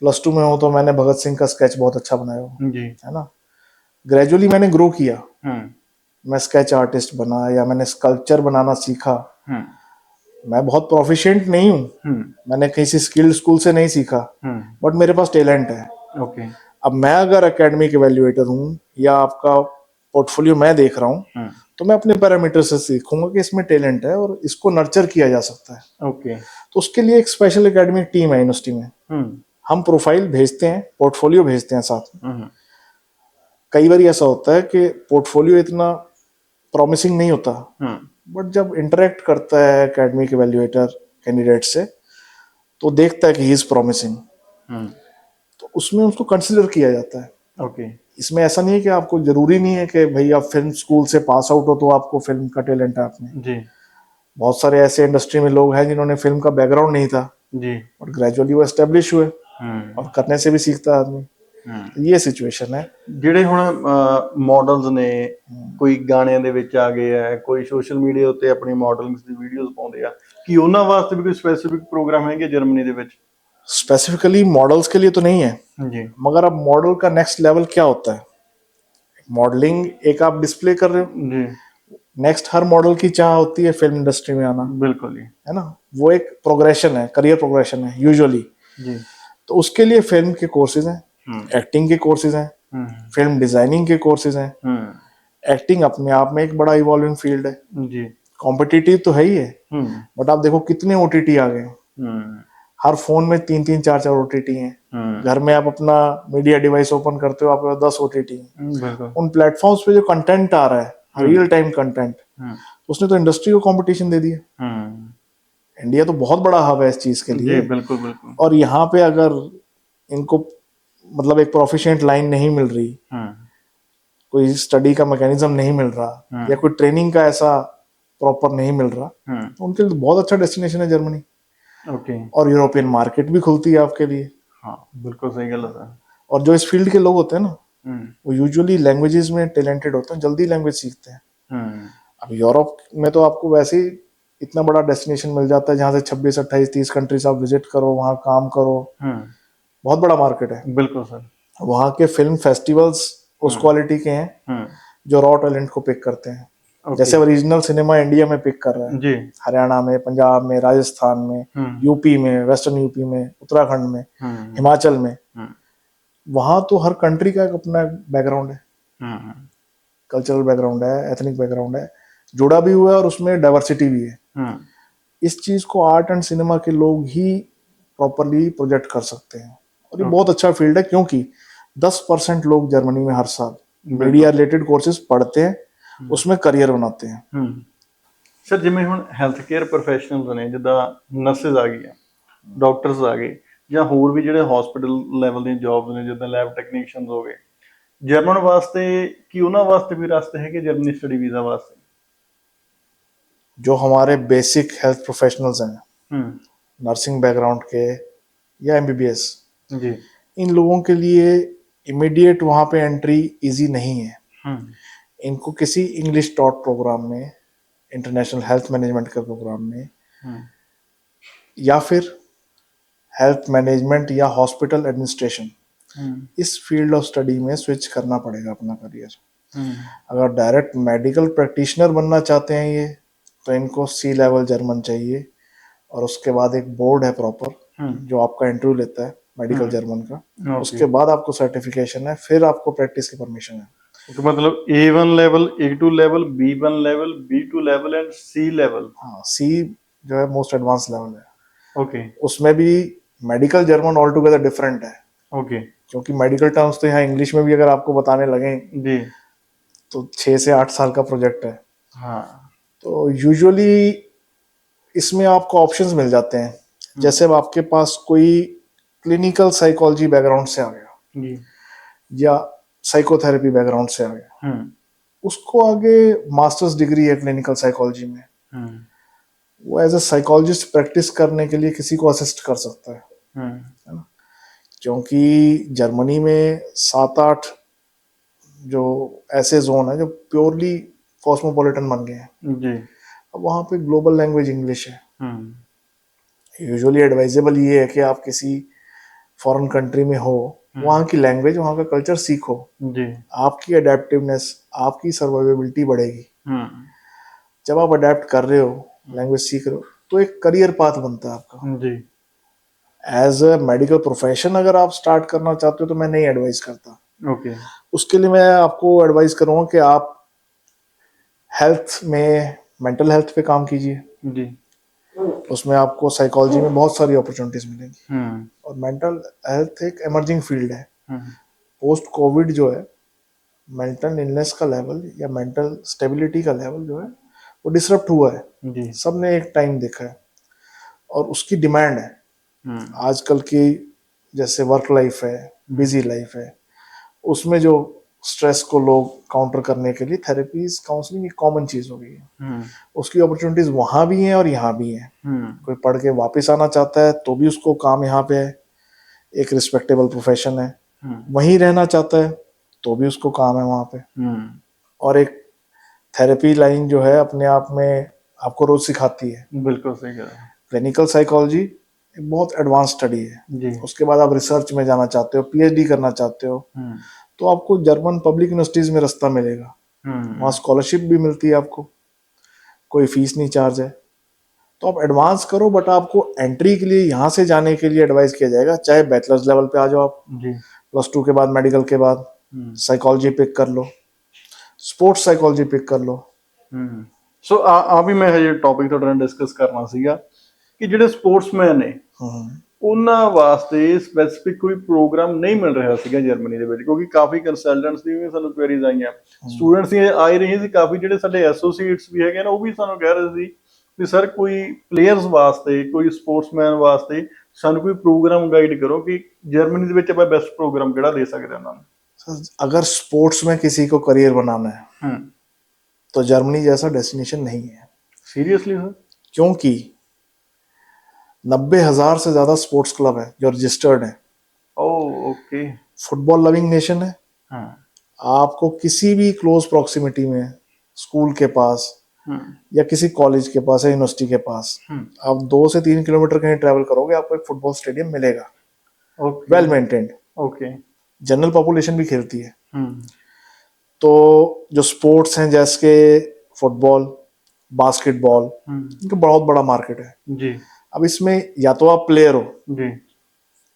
+2 में हूँ तो मैंने भगत सिंह का स्केच बहुत अच्छा बनाया हो, जी है ना, ग्रेजुअली मैंने ग्रो किया, मैं स्केच आर्टिस्ट बना या मैंने स्कल्पचर बनाना सीखा, मैं बहुत प्रोफिशिएंट नहीं हूँ, मैंने किसी स्किल्ड स्कूल से नहीं सीखा, बट मेरे पास टैलेंट है। ओके अब मैं अगर एकेडमिक इवेल्युएटर हूँ या आपका पोर्टफोलियो मैं देख रहा हूँ, तो मैं अपने पैरामीटर से सीखूंगा कि इसमें टैलेंट है और इसको नर्चर किया जा सकता है। ओके तो उसके लिए एक स्पेशल एकेडमिक टीम है यूनिवर्सिटी में, हम प्रोफाइल भेजते हैं, पोर्टफोलियो भेजते हैं साथ में। कई बार ऐसा होता है कि पोर्टफोलियो इतना प्रॉमिसिंग नहीं होता, बट जब इंटरेक्ट करता है एकेडमिक इवेल्युएटर कैंडिडेट से तो देखता है कि ही इज प्रॉमिसिंग, तो उसमें उसको कंसिडर किया जाता है। ओके इसमें ऐसा नहीं है कि आपको जरूरी नहीं है कि भाई आप फिल्म स्कूल से पास आउट हो तो आपको फिल्म का टैलेंट है आप में। जी बहुत सारे ऐसे इंडस्ट्री में लोग हैं जिन्होंने फिल्म का बैकग्राउंड नहीं था, जी और ग्रेजुअली वो एस्टेब्लिश हुए, और करने से भी सीखता है आदमी। ये सिचुएशन है। ਜਿਹੜੇ ਹੁਣ ਮਾਡਲਸ ਨੇ ਕੋਈ ਗਾਣਿਆਂ ਦੇ ਵਿੱਚ ਆ ਗਏ ਆ, ਕੋਈ ਸੋਸ਼ਲ ਮੀਡੀਆ ਉੱਤੇ ਆਪਣੀ ਮਾਡਲਿੰਗਸ ਦੀ ਵੀਡੀਓਜ਼ ਪਾਉਂਦੇ ਆ, ਕਿ ਉਹਨਾਂ ਵਾਸਤੇ ਵੀ ਕੋਈ ਸਪੈਸੀਫਿਕ ਪ੍ਰੋਗਰਾਮ ਹੈਗੇ ਜਰਮਨੀ ਦੇ ਵਿੱਚ? स्पेसिफिकली मॉडल्स के लिए तो नहीं है, जी मगर अब मॉडल का नेक्स्ट लेवल क्या होता है, मॉडलिंग एक आप डिस्प्ले कर रहे हो, जी नेक्स्ट हर मॉडल की चाह होती है फिल्म इंडस्ट्री में आना, बिल्कुल जी है ना, वो एक प्रोग्रेशन है, करियर प्रोग्रेशन है यूजुअली। जी तो उसके लिए फिल्म के कोर्सेज हैं, एक्टिंग के कोर्सेज हैं, फिल्म डिजाइनिंग के कोर्सेज हैं। एक्टिंग अपने आप में एक बड़ा इवॉल्विंग फील्ड है, जी कॉम्पिटिटिव तो है ही है, बट आप देखो कितने ओटीटी आ गए, हर फोन में 3-3 4-4 ओटीटी हैं, घर में आप अपना मीडिया डिवाइस ओपन करते हो, आपके पास 10 ओटीटी हैं। उन प्लेटफॉर्म्स पे जो कंटेंट आ रहा है, रियल टाइम कंटेंट, उसने तो इंडस्ट्री को कंपटीशन दे दिया। इंडिया तो बहुत बड़ा हब है इस चीज के लिए। बिल्कुल बिल्कुल। और यहाँ पे अगर इनको मतलब एक प्रोफिशिएंट लाइन नहीं मिल रही, कोई स्टडी का मैकेनिज्म नहीं मिल रहा, या कोई ट्रेनिंग का ऐसा प्रॉपर नहीं मिल रहा, तो उनके लिए बहुत अच्छा डेस्टिनेशन है जर्मनी। ओके और यूरोपियन मार्केट भी खुलती है आपके लिए। हाँ बिल्कुल सही गल है। और जो इस फील्ड के लोग होते हैं ना, वो यूजुअली लैंग्वेजेस में टैलेंटेड होते हैं, जल्दी लैंग्वेज सीखते हैं। अब यूरोप में तो आपको वैसे ही इतना बड़ा डेस्टिनेशन मिल जाता है जहाँ से 26, 28, 30 कंट्रीज आप विजिट करो, वहाँ काम करो, बहुत बड़ा मार्केट है। बिल्कुल सर। वहाँ के फिल्म फेस्टिवल्स उस क्वालिटी के हैं जो रॉ टैलेंट को पिक करते हैं। जैसे ओरिजिनल सिनेमा इंडिया में पिक कर रहा है जी, हरियाणा में, पंजाब में, राजस्थान में, यूपी में, वेस्टर्न यूपी में, उत्तराखंड में, हिमाचल में, वहां तो हर कंट्री का एक अपना बैकग्राउंड है, कल्चरल बैकग्राउंड है, एथनिक बैकग्राउंड है, जुड़ा भी हुआ है, और उसमें डाइवर्सिटी भी है। इस चीज को आर्ट एंड सिनेमा के लोग ही प्रॉपरली प्रोजेक्ट कर सकते हैं, और ये बहुत अच्छा फील्ड है, क्योंकि 10% लोग जर्मनी में हर साल मीडिया रिलेटेड कोर्सेज पढ़ते हैं, उसमें करियर बनाते हैं। सर जिमें हुण हैल्थ केयर प्रोफैशनल्स ने, जिद्दां नर्सिस आ गई, डॉक्टर्स आ गए, ਜਾਂ ਹੋਰ ਵੀ ਜਿਹੜੇ ਹਸਪੀਟਲ ਲੈਵਲ ਦੀਆਂ ਜੌਬਸ ਨੇ, ਜਿੱਦਾਂ ਲੈਬ ਟੈਕਨੀਸ਼ੀਅਨਸ ਹੋ ਗਏ, ਜਰਮਨ ਵਾਸਤੇ ਕੀ ਉਹਨਾਂ ਵਾਸਤੇ ਵੀ ਰਸਤੇ ਹੈਗੇ ਜਰਮਨੀ ਸਟੱਡੀ ਵੀਜ਼ਾ ਵਾਸਤੇ? जो हमारे बेसिक हेल्थ प्रोफेशनल्स हैं, नर्सिंग बैकग्राउंड के या एमबीबीएस जी, इन लोगों के लिए इमीडिएट वहाँ पे एंट्री इजी नहीं है। इनको किसी इंग्लिश टॉट प्रोग्राम में, इंटरनेशनल हेल्थ मैनेजमेंट के प्रोग्राम में, या फिर हेल्थ मैनेजमेंट या हॉस्पिटल एडमिनिस्ट्रेशन, इस फील्ड ऑफ स्टडी में स्विच करना पड़ेगा अपना करियर। अगर डायरेक्ट मेडिकल प्रैक्टिशनर बनना चाहते हैं ये, तो इनको सी लेवल जर्मन चाहिए, और उसके बाद एक बोर्ड है प्रॉपर जो आपका इंटरव्यू लेता है मेडिकल जर्मन का, उसके बाद आपको सर्टिफिकेशन है, फिर आपको प्रैक्टिस की परमिशन है। तो मतलब A1 level, A2 level, B1 level, B2 level and C level. हाँ, सी जो है मोस्ट एडवांस लेवल है। ओके उसमें भी medical German all together different है, ओके क्योंकि मेडिकल टर्म्स तो यहाँ इंग्लिश में भी अगर आपको बताने लगे जी तो 6 से 8 साल का प्रोजेक्ट है। हाँ तो यूजुअली इसमें आपको ऑप्शंस मिल जाते हैं, जैसे अब आपके पास कोई क्लिनिकल साइकोलॉजी बैकग्राउंड से आ गया जी या साइकोथेरेपी बैकग्राउंड से आ गया, उसको आगे मास्टर्स डिग्री है क्लिनिकल साइकोलॉजी में, हम्म वो एज ए साइकोलॉजिस्ट प्रैक्टिस करने के लिए किसी को असिस्ट कर सकता है ना। क्योंकि जर्मनी में 7-8 जो ऐसे जोन है जो प्योरली कॉस्मोपॉलिटन बन गए हैं। जी अब वहाँ पे ग्लोबल लैंग्वेज इंग्लिश है। हम्म यूजुअली एडवाइजेबल ये है कि आप किसी फॉरेन कंट्री में हो, वहाँ की लैंग्वेज, वहाँ का कल्चर सीखो, जी आपकी अडेप्टिवनेस, आपकी सर्वाइवेबिलिटी बढ़ेगी। हम्म जब आप अडेप्ट कर रहे हो, लैंग्वेज सीख रहे हो, तो एक करियर पाथ बनता है आपका। जी एज अ मेडिकल प्रोफेशन अगर आप स्टार्ट करना चाहते हो तो मैं नहीं एडवाइस करता। ओके उसके लिए मैं आपको एडवाइस करूँगा कि आप हेल्थ में, मेंटल हेल्थ पे काम कीजिए। जी उसमें आपको साइकोलॉजी में बहुत सारी अपॉर्चुनिटीज मिलेंगी। हम्म और मेंटल हेल्थ एक इमर्जिंग फील्ड है। हम्म पोस्ट कोविड जो है, मेंटल इलनेस का लेवल या मेंटल स्टेबिलिटी का लेवल जो है वो डिसरप्ट हुआ है। जी सबने एक टाइम देखा है और उसकी डिमांड है। हम्म आजकल की जैसे वर्क लाइफ है, बिजी लाइफ है, उसमें जो स्ट्रेस को लोग काउंटर करने के लिए थेरेपीज, काउंसलिंग एक कॉमन चीज हो गई है। हम्म उसकी अपॉर्चुनिटीज वहां भी हैं और यहाँ भी हैं। हम्म कोई पढ़ के वापस आना चाहता है तो भी उसको काम यहाँ पे है, एक रिस्पेक्टेबल प्रोफेशन है। वहीं रहना चाहता है तो भी उसको काम है वहाँ पे। और एक थेरेपी लाइन जो है अपने आप में आपको रोज सिखाती है। बिल्कुल सही कह रहे हैं क्लिनिकल साइकोलॉजी एक बहुत एडवांस स्टडी है। जी उसके बाद आप रिसर्च में जाना चाहते हो, पीएचडी करना चाहते हो, तो आपको जर्मन पब्लिक यूनिवर्सिटीज में रास्ता मिलेगा। वहाँ स्कॉलरशिप भी मिलती है आपको, कोई फीस नहीं चार्ज है। तो आप एडवांस करो, बट आपको एंट्री के लिए यहाँ से जाने के लिए एडवाइस किया जाएगा, चाहे बैचलर्स लेवल पे आ जाओ आप, जी +2 के बाद मेडिकल के बाद साइकोलॉजी पिक कर लो, स्पोर्ट्स साइकोलॉजी पिक कर लो। ਸੋ ਆ ਵੀ ਮੈਂ ਹਜੇ ਟੌਪਿਕ ਤੁਹਾਡੇ ਨਾਲ ਡਿਸਕਸ ਕਰਨਾ ਸੀਗਾ ਕਿ ਜਿਹੜੇ ਸਪੋਰਟਸਮੈਨ ਨੇ ਉਹਨਾਂ ਵਾਸਤੇ ਸਪੈਸੀਫਿਕ ਕੋਈ ਪ੍ਰੋਗਰਾਮ ਨਹੀਂ ਮਿਲ ਰਿਹਾ ਸੀਗਾ ਜਰਮਨੀ ਦੇ ਵਿੱਚ, ਕਿਉਂਕਿ ਕਾਫੀ ਕੰਸਲਟੈਂਟਸ ਦੀ ਵੀ ਸਾਨੂੰ ਕੁਐਰੀਜ਼ ਆਈਆਂ, ਸਟੂਡੈਂਟਸ ਦੀ ਆਏ ਰਹੇ ਸੀ ਕਾਫੀ, ਜਿਹੜੇ ਸਾਡੇ ਐਸੋਸੀਏਟਸ ਵੀ ਹੈਗੇ ਨਾ ਉਹ ਵੀ ਸਾਨੂੰ ਕਹਿ ਰਹੇ ਸੀ ਵੀ ਸਰ ਕੋਈ ਪਲੇਅਰਸ ਵਾਸਤੇ, ਕੋਈ ਸਪੋਰਟਸਮੈਨ ਵਾਸਤੇ ਸਾਨੂੰ ਕੋਈ ਪ੍ਰੋਗਰਾਮ ਗਾਈਡ ਕਰੋ ਕਿ ਜਰਮਨੀ ਦੇ ਵਿੱਚ ਆਪਾਂ ਬੈਸਟ ਪ੍ਰੋਗਰਾਮ ਕਿਹੜਾ ਦੇ ਸਕਦੇ ਉਹਨਾਂ ਨੂੰ। अगर स्पोर्ट्स में किसी को करियर बनाना है तो जर्मनी जैसा डेस्टिनेशन नहीं है। Seriously sir? क्योंकि 90,000 से ज्यादा स्पोर्ट्स क्लब है जो रजिस्टर्ड है। ओके। फुटबॉल लविंग नेशन है। आपको किसी भी क्लोज प्रॉक्सिमिटी में, स्कूल के पास या किसी कॉलेज के पास या यूनिवर्सिटी के पास, आप 2 से 3 किलोमीटर कहीं ट्रैवल करोगे आपको एक फुटबॉल स्टेडियम मिलेगा, well maintained. Okay. General population भी खेलती है। तो जो स्पोर्ट्स हैं जैसे फुटबॉल, बास्केटबॉल, इनका बहुत बड़ा मार्केट है जी। अब इसमें या तो आप प्लेयर हो जी,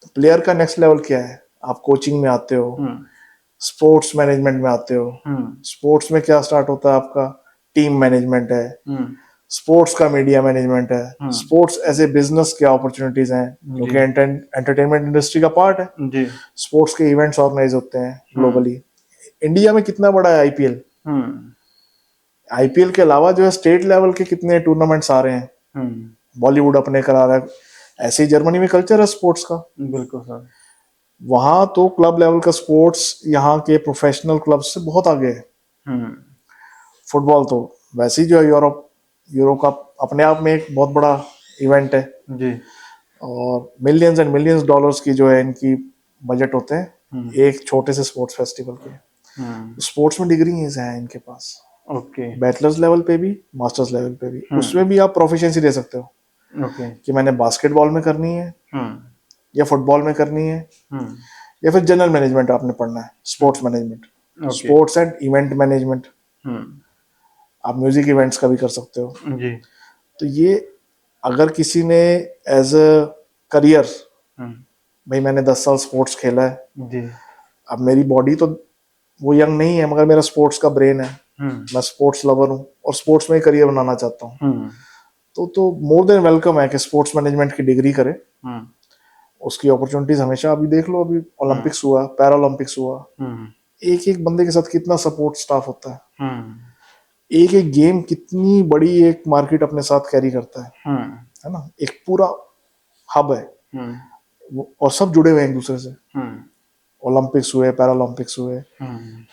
तो प्लेयर का नेक्स्ट लेवल क्या है, आप कोचिंग में आते हो, स्पोर्ट्स मैनेजमेंट में आते हो। स्पोर्ट्स में क्या स्टार्ट होता है आपका, टीम मैनेजमेंट है, स्पोर्ट्स का मीडिया मैनेजमेंट है, स्पोर्ट्स एज ए बिजनेस क्या अपॉर्चुनिटीज हैं, क्योंकि एंटरटेनमेंट इंडस्ट्री का पार्ट है जी। स्पोर्ट्स के इवेंट्स ऑर्गेनाइज होते हैं ग्लोबली। इंडिया में कितना बड़ा है आईपीएल, आईपीएल के अलावा जो है स्टेट लेवल के कितने टूर्नामेंट्स आ रहे हैं, बॉलीवुड अपने करा रहा है। ऐसे ही जर्मनी में कल्चर है स्पोर्ट्स का। बिल्कुल सर। वहां तो क्लब लेवल का स्पोर्ट्स यहाँ के प्रोफेशनल क्लब से बहुत आगे है। फुटबॉल तो वैसे ही जो है यूरो का अपने आप में एक बहुत बड़ा इवेंट है जी। और मिलियंस एंड मिलियंस डॉलर्स की जो है इनकी बजट होते हैं एक छोटे से स्पोर्ट्स फेस्टिवल के। स्पोर्ट्स में डिग्रीज हैं इनके पास, ओके, बैचलर्स लेवल पे भी, मास्टर्स लेवल पे भी। उसमें भी आप प्रोफिशिएंसी दे सकते हो, ओके, कि मैंने बास्केटबॉल में करनी है या फुटबॉल में करनी है, या फिर जनरल मैनेजमेंट आपने पढ़ना है, sports management, sports and event management. आप म्यूजिक इवेंट्स का भी कर सकते हो जी। तो ये अगर किसी ने एज अ करियर, भाई मैंने 10 साल स्पोर्ट्स खेला है जी, अब मेरी बॉडी तो वो यंग नहीं है मगर मेरा स्पोर्ट्स का ब्रेन है, मैं स्पोर्ट्स लवर हूँ और स्पोर्ट्स में ही करियर बनाना चाहता हूँ, तो मोर देन वेलकम है कि स्पोर्ट्स मैनेजमेंट की डिग्री करे। हम्म उसकी अपॉर्चुनिटीज हमेशा, अभी देख लो, अभी ओलंपिक्स हुआ, पैरा ओलंपिक्स हुआ, हम्म एक एक बंदे के साथ कितना सपोर्ट स्टाफ होता है, हम्म एक एक गेम कितनी बड़ी एक मार्केट अपने साथ कैरी करता हम्म है ना, एक पूरा हब है हम्म और सब जुड़े हुए हैं एक दूसरे से। हम्म ओलंपिक्स हुए, पैरा ओलंपिक्स हुए, हम्म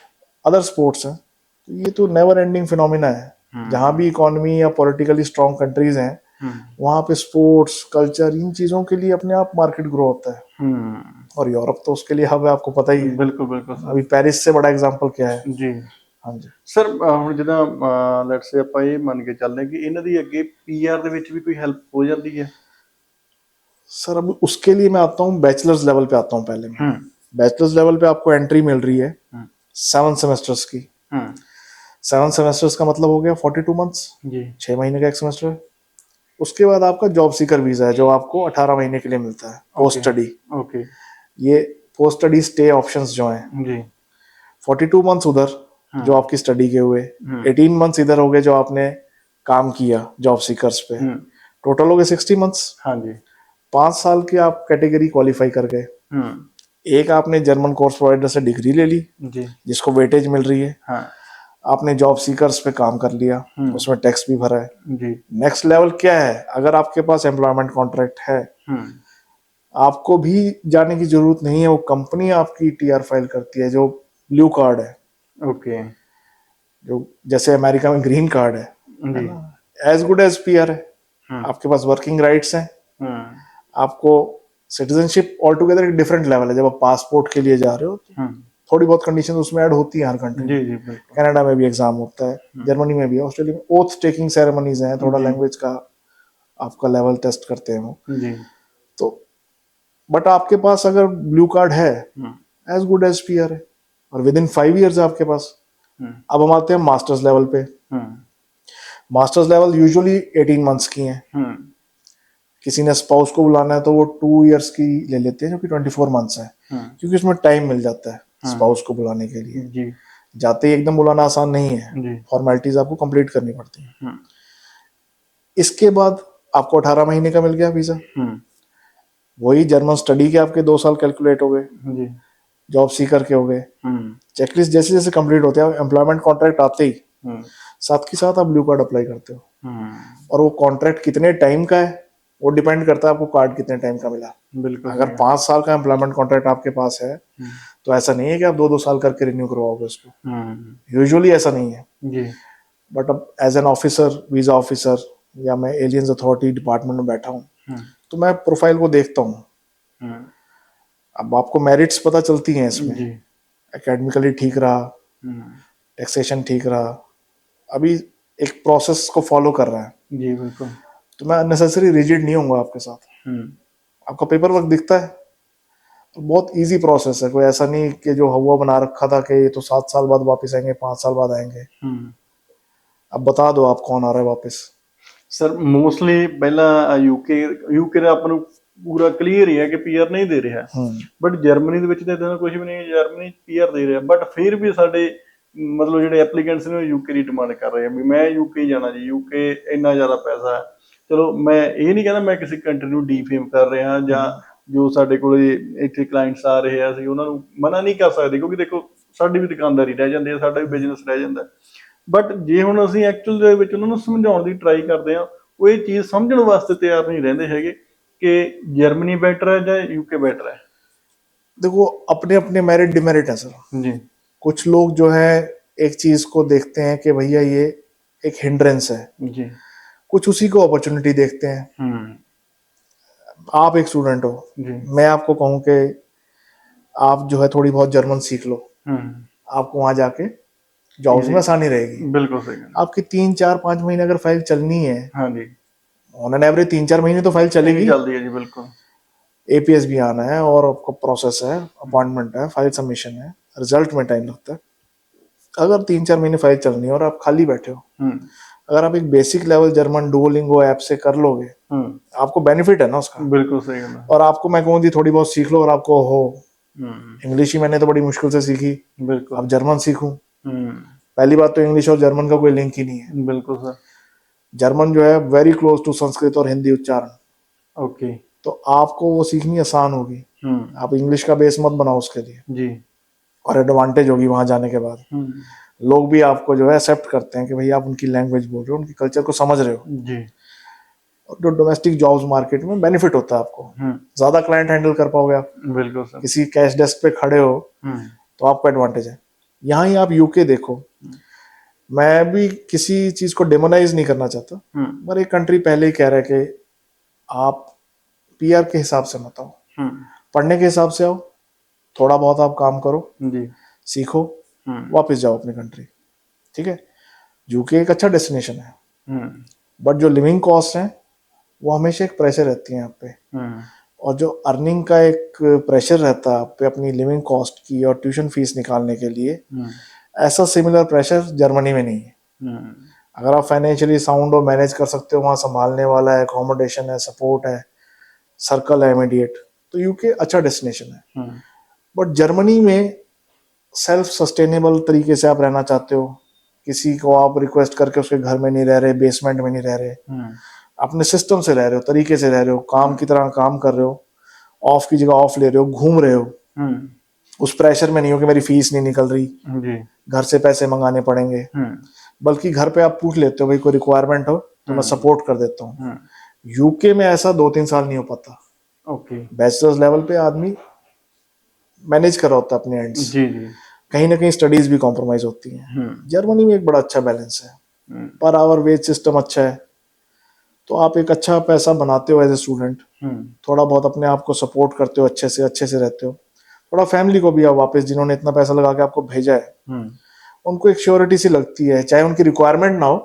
अदर स्पोर्ट्स हैं, तो ये तो नेवर एंडिंग फिनोमिना है। जहां भी इकोनॉमी या पॉलिटिकली स्ट्रांग कंट्रीज हैं, हम्म वहां पे स्पोर्ट्स कल्चर इन चीजों के लिए अपने आप मार्केट ग्रो होता है। हम्म और यूरोप तो उसके लिए हब है, आपको पता ही है। बिल्कुल बिल्कुल सर। अभी पेरिस से बड़ा एग्जांपल क्या है। ਜੀ हाँ जी ਸਰ ਹੁਣ ਜਿੱਦਾਂ ਲੈਟਸ ਸੇ ਆਪਾਂ ਇਹ ਮੰਨ ਕੇ ਚੱਲਦੇ ਹਾਂ ਕਿ ਇਹਨਾਂ ਦੀ ਅੱਗੇ ਪੀਆਰ ਦੇ ਵਿੱਚ ਵੀ ਕੋਈ ਹੈਲਪ ਹੋ ਜਾਂਦੀ ਹੈ। सर, अब उसके लिए मैं आता हूँ बैचलर्स लेवल पे आता हूँ। पहले मैं हम्म बैचलर्स लेवल पे आपको एंट्री मिल रही है हम्म 7 सेमेस्टर्स की। हम्म 7 सेमेस्टर्स का मतलब हो गया 42 मंथ्स, जी 6 महीने का एक सेमेस्टर। उसके बाद आपका जॉब सीकर वीजा है, जो आपको 18 महीने के लिए मिलता है पोस्ट ओके स्टडी। ओके ये पोस्ट स्टडी स्टे ऑप्शंस जो हैं, जी 42 मंथ्स उधर जो हम्म आपकी स्टडी के हुए, हम्म 18 मंथ्स इधर हो गए जो आपने काम किया जॉब सीकर्स पे, हम्म टोटल हो गए 60 मंथ्स। हाँ जी 5 साल की आप कैटेगरी क्वालिफाई कर गए। हम्म एक आपने जर्मन कोर्स प्रोवाइडर से डिग्री ले ली जी जिसको वेटेज मिल रही है, हाँ आपने जॉब सीकर्स पे काम कर लिया, उसमें टैक्स भी भरा है। जी नेक्स्ट लेवल क्या है, अगर आपके पास एम्प्लॉयमेंट कॉन्ट्रैक्ट है, हम्म आपको भी जाने की जरूरत नहीं है, वो कंपनी आपकी टीआर फाइल करती है, जो ब्लू कार्ड है, ओके जो जैसे अमेरिका में ग्रीन कार्ड है जी ना, एज गुड एज पीआर है। हम्म आपके पास वर्किंग राइट्स हैं, हम्म आपको सिटीजनशिप ऑल टुगेदर एक डिफरेंट लेवल है। जब आप पासपोर्ट के लिए जा रहे हो तो हम्म थोड़ी बहुत कंडीशन उसमें ऐड होती है हर कंट्री जी में। जी बिल्कुल कनाडा में भी एग्जाम होता है, जर्मनी में भी है, ऑस्ट्रेलिया में ओथ टेकिंग सेरेमनीज हैं, थोड़ा जी लैंग्वेज का आपका लेवल टेस्ट करते हैं वो। जी तो बट आपके पास अगर ब्लू कार्ड है, हम्म एज गुड एज पीआर है, और विद इन 5 ईयर्स है आपके पास। हम्म अब हम आते हैं मास्टर्स लेवल पे। हम्म मास्टर्स लेवल यूजुअली 18 मंथ्स की हैं। हम्म किसी ने स्पाउस को बुलाना है तो वो 2 ईयर्स की ले लेते हैं, जो कि 24 मंथ्स है, क्योंकि उसमें टाइम मिल जाता है स्पाउस को बुलाने के लिए। जी जाते ही एकदम बुलाना आसान नहीं है, जी फॉर्मेलिटीज आपको कंप्लीट करनी पड़ती है। हम्म इसके बाद आपको 18 महीने का मिल गया वीजा। हम्म वही जर्मन स्टडी के आपके 2 साल कैलकुलेट हो गए, जी जॉब सीकर के हो गए। हम्म चेकलिस्ट जैसे जैसे कंप्लीट होते हैं, एम्प्लॉयमेंट कॉन्ट्रैक्ट आते ही हम्म साथ के साथ आप ब्लू कार्ड अप्लाई करते हो। हम्म और वो कॉन्ट्रैक्ट कितने टाइम का है वो डिपेंड करता है आपको कार्ड कितने टाइम का मिला। बिल्कुल अगर सही 5 साल का एम्प्लॉयमेंट कॉन्ट्रैक्ट आपके पास है, तो ऐसा नहीं है कि आप 2-2 साल करके रिन्यू करवाओगे उसको, यूजुअली ऐसा नहीं है। जी बट अब as an officer, visa officer, या मैं एलियंस अथॉरिटी डिपार्टमेंट में बैठा हूँ, हम्म तो मैं प्रोफाइल को देखता हूँ। हम्म अब आपको मेरिट्स पता चलती हैं इसमें, जी एकेडमिकली ठीक रहा, हम्म टैक्सेशन ठीक रहा, अभी एक प्रोसेस को फॉलो कर रहा है, जी बिल्कुल तो मैं अननेसेसरी रिजिड नहीं होऊंगा आपके साथ। हम्म आपका पेपर वर्क दिखता है तो बहुत इजी प्रोसेस है, कोई ऐसा नहीं कि जो हवा बना रखा था कि ये तो 7 साल बाद वापस आएंगे, 5 साल बाद आएंगे। हम्म अब बता दो आप कौन आ रहा है वापस। ਸਰ ਮੋਸਟਲੀ ਪਹਿਲਾਂ ਯੂਕੇ ਦਾ ਆਪਾਂ ਨੂੰ ਪੂਰਾ ਕਲੀਅਰ ਹੀ ਹੈ ਕਿ ਪੀਆਰ ਨਹੀਂ ਦੇ ਰਿਹਾ, ਬਟ ਜਰਮਨੀ ਦੇ ਵਿੱਚ ਤਾਂ ਇਦਾਂ ਦਾ ਕੁਝ ਵੀ ਨਹੀਂ, ਜਰਮਨੀ ਪੀਆਰ ਦੇ ਰਿਹਾ, ਬਟ ਫਿਰ ਵੀ ਸਾਡੇ ਮਤਲਬ ਜਿਹੜੇ ਐਪਲੀਕੈਂਟਸ ਨੇ ਉਹ ਯੂਕੇ ਦੀ ਡਿਮਾਂਡ ਕਰ ਰਹੇ ਆ ਵੀ ਮੈਂ ਯੂਕੇ ਜਾਣਾ ਜੀ, ਯੂਕੇ ਇੰਨਾ ਜ਼ਿਆਦਾ ਪੈਸਾ ਹੈ। ਚਲੋ ਮੈਂ ਇਹ ਨਹੀਂ ਕਹਿੰਦਾ ਮੈਂ ਕਿਸੇ ਕੰਟਰੀ ਨੂੰ ਡੀਫੇਮ ਕਰ ਰਿਹਾ, ਜਾਂ ਜੋ ਸਾਡੇ ਕੋਲ ਇੱਥੇ ਕਲਾਇੰਟਸ ਆ ਰਹੇ ਆ ਅਸੀਂ ਉਹਨਾਂ ਨੂੰ ਮਨਾ ਨਹੀਂ ਕਰ ਸਕਦੇ, ਕਿਉਂਕਿ ਦੇਖੋ ਸਾਡੀ ਵੀ ਦੁਕਾਨਦਾਰੀ ਰਹਿ ਜਾਂਦੀ ਹੈ, ਸਾਡਾ ਵੀ ਬਿਜ਼ਨਸ ਰਹਿ ਜਾਂਦਾ। ਬਟ ਜੇ ਹੁਣ ਅਸੀਂ ਐਕਚੁਅਲ ਦੇ ਵਿੱਚ ਉਹਨਾਂ ਨੂੰ ਸਮਝਾਉਣ ਦੀ ਟਰਾਈ ਕਰਦੇ ਹਾਂ, ਉਹ ਇਹ ਚੀਜ਼ ਸਮਝਣ ਵਾਸਤੇ ਤਿਆਰ ਨਹੀਂ ਰਹਿੰਦੇ ਹੈਗੇ ਕਿ ਜਰਮਨੀ बेटर है या यूके बेटर है। देखो, अपने अपने मेरिट डिमेरिट है सर जी कुछ लोग जो है एक चीज को देखते हैं कि भैया ये एक हिंड्रेंस है, जी कुछ उसी को अपॉर्चुनिटी देखते हैं। आप एक स्टूडेंट हो, जी मैं आपको कहूँ कि आप जो है थोड़ी बहुत जर्मन सीख लो, आपको वहां जाके जॉब्स में आसानी रहेगी। बिल्कुल सही है। आपकी 3-4-5 महीने अगर फाइल चलनी है, हाँ जी ऑन एन एवरेज 3-4 महीने तो फाइल चलेगी, चलती है जी बिल्कुल। एपीएस भी आना है और आपका प्रोसेस है, अपॉइंटमेंट है, फाइल सबमिशन है, रिजल्ट में टाइम लगता है। अगर 3-4 महीने फाइल चलनी है और आप खाली बैठे हो, अगर आप एक basic level German Duolingo app से कर लोगे, आपको बेनिफिट है ना उसका। बिल्कुल सही है। और आपको मैं कहूँ जी थोड़ी बहुत सीख लो, और आपको हो इंग्लिश ही मैंने तो बड़ी मुश्किल से सीखी, बिल्कुल अब जर्मन सीखूं, पहली बात तो इंग्लिश और जर्मन का कोई लिंक ही नहीं है। बिल्कुल सर। जर्मन जो है वेरी क्लोज टू संस्कृत और हिंदी उच्चारण, ओके। तो आपको वो सीखनी आसान होगी। आप इंग्लिश का बेस मत बनाओ उसके लिए, जी। और एडवांटेज होगी वहां जाने के बाद। लोग भी आपको जो है एक्सेप्ट करते हैं कि भाई आप उनकी लैंग्वेज बोल रहे हो, उनकी कल्चर को समझ रहे हो। जी। और जो डोमेस्टिक जॉब्स मार्केट में बेनिफिट होता है आपको, ज्यादा क्लाइंट हैंडल कर पाओगे आप। बिल्कुल सर। किसी कैश डेस्क पे खड़े हो तो आपको एडवांटेज है। यहाँ ही आप यूके देखो, मैं भी किसी चीज को डेमोनाइज नहीं करना चाहता, पर एक कंट्री पहले ही कह रहा है कि आप पीआर के हिसाब से मत आओ, पढ़ने के हिसाब से आओ, थोड़ा बहुत आप काम करो, जी। सीखो, वापस जाओ अपनी कंट्री। ठीक है, यूके एक अच्छा डेस्टिनेशन है, बट जो लिविंग कॉस्ट है वो हमेशा एक प्रेशर रहती है यहाँ पे। और जो अर्निंग का एक प्रेशर रहता है आप पे अपनी लिविंग कॉस्ट की और ट्यूशन फीस निकालने के लिए, ऐसा सिमिलर प्रेशर जर्मनी में नहीं है। अगर आप फाइनेंशियली साउंड हो, मैनेज कर सकते हो, वहाँ संभालने वाला है, अकोमोडेशन है, सपोर्ट है, सर्कल है इमीडिएट, तो यूके अच्छा डेस्टिनेशन है। बट जर्मनी में सेल्फ सस्टेनेबल तरीके से आप रहना चाहते हो, किसी को आप रिक्वेस्ट करके उसके घर में नहीं रह रहे, बेसमेंट में नहीं रह रहे, अपने सिस्टम से रह रहे हो, तरीके से रह रहे हो, काम की तरह काम कर रहे हो, ऑफ की जगह ऑफ ले रहे हो, घूम रहे हो, उस प्रेशर में नहीं हो कि मेरी फीस नहीं निकल रही, घर से पैसे मंगाने पड़ेंगे, बल्कि घर पे आप पूछ लेते हो भाई कोई रिक्वायरमेंट हो तो मैं सपोर्ट कर देता हूँ। यूके में ऐसा 2-3 साल नहीं हो पाता। ओके। बैचलर्स लेवल पे आदमी मैनेज कर रहा होता है अपने एंड्स, जी जी। कहीं ना कहीं स्टडीज भी कॉम्प्रोमाइज होती हैं। जर्मनी में एक बड़ा अच्छा बैलेंस है, पर आवर वेज सिस्टम अच्छा है, तो आप एक अच्छा पैसा बनाते हो एज ए स्टूडेंट, थोड़ा बहुत अपने आप को सपोर्ट करते हो, अच्छे से रहते हो, थोड़ा फैमिली को भी आप वापस, जिन्होंने इतना पैसा लगा के आपको भेजा है, उनको एक श्योरिटी सी लगती है, चाहे उनकी रिक्वायरमेंट ना हो,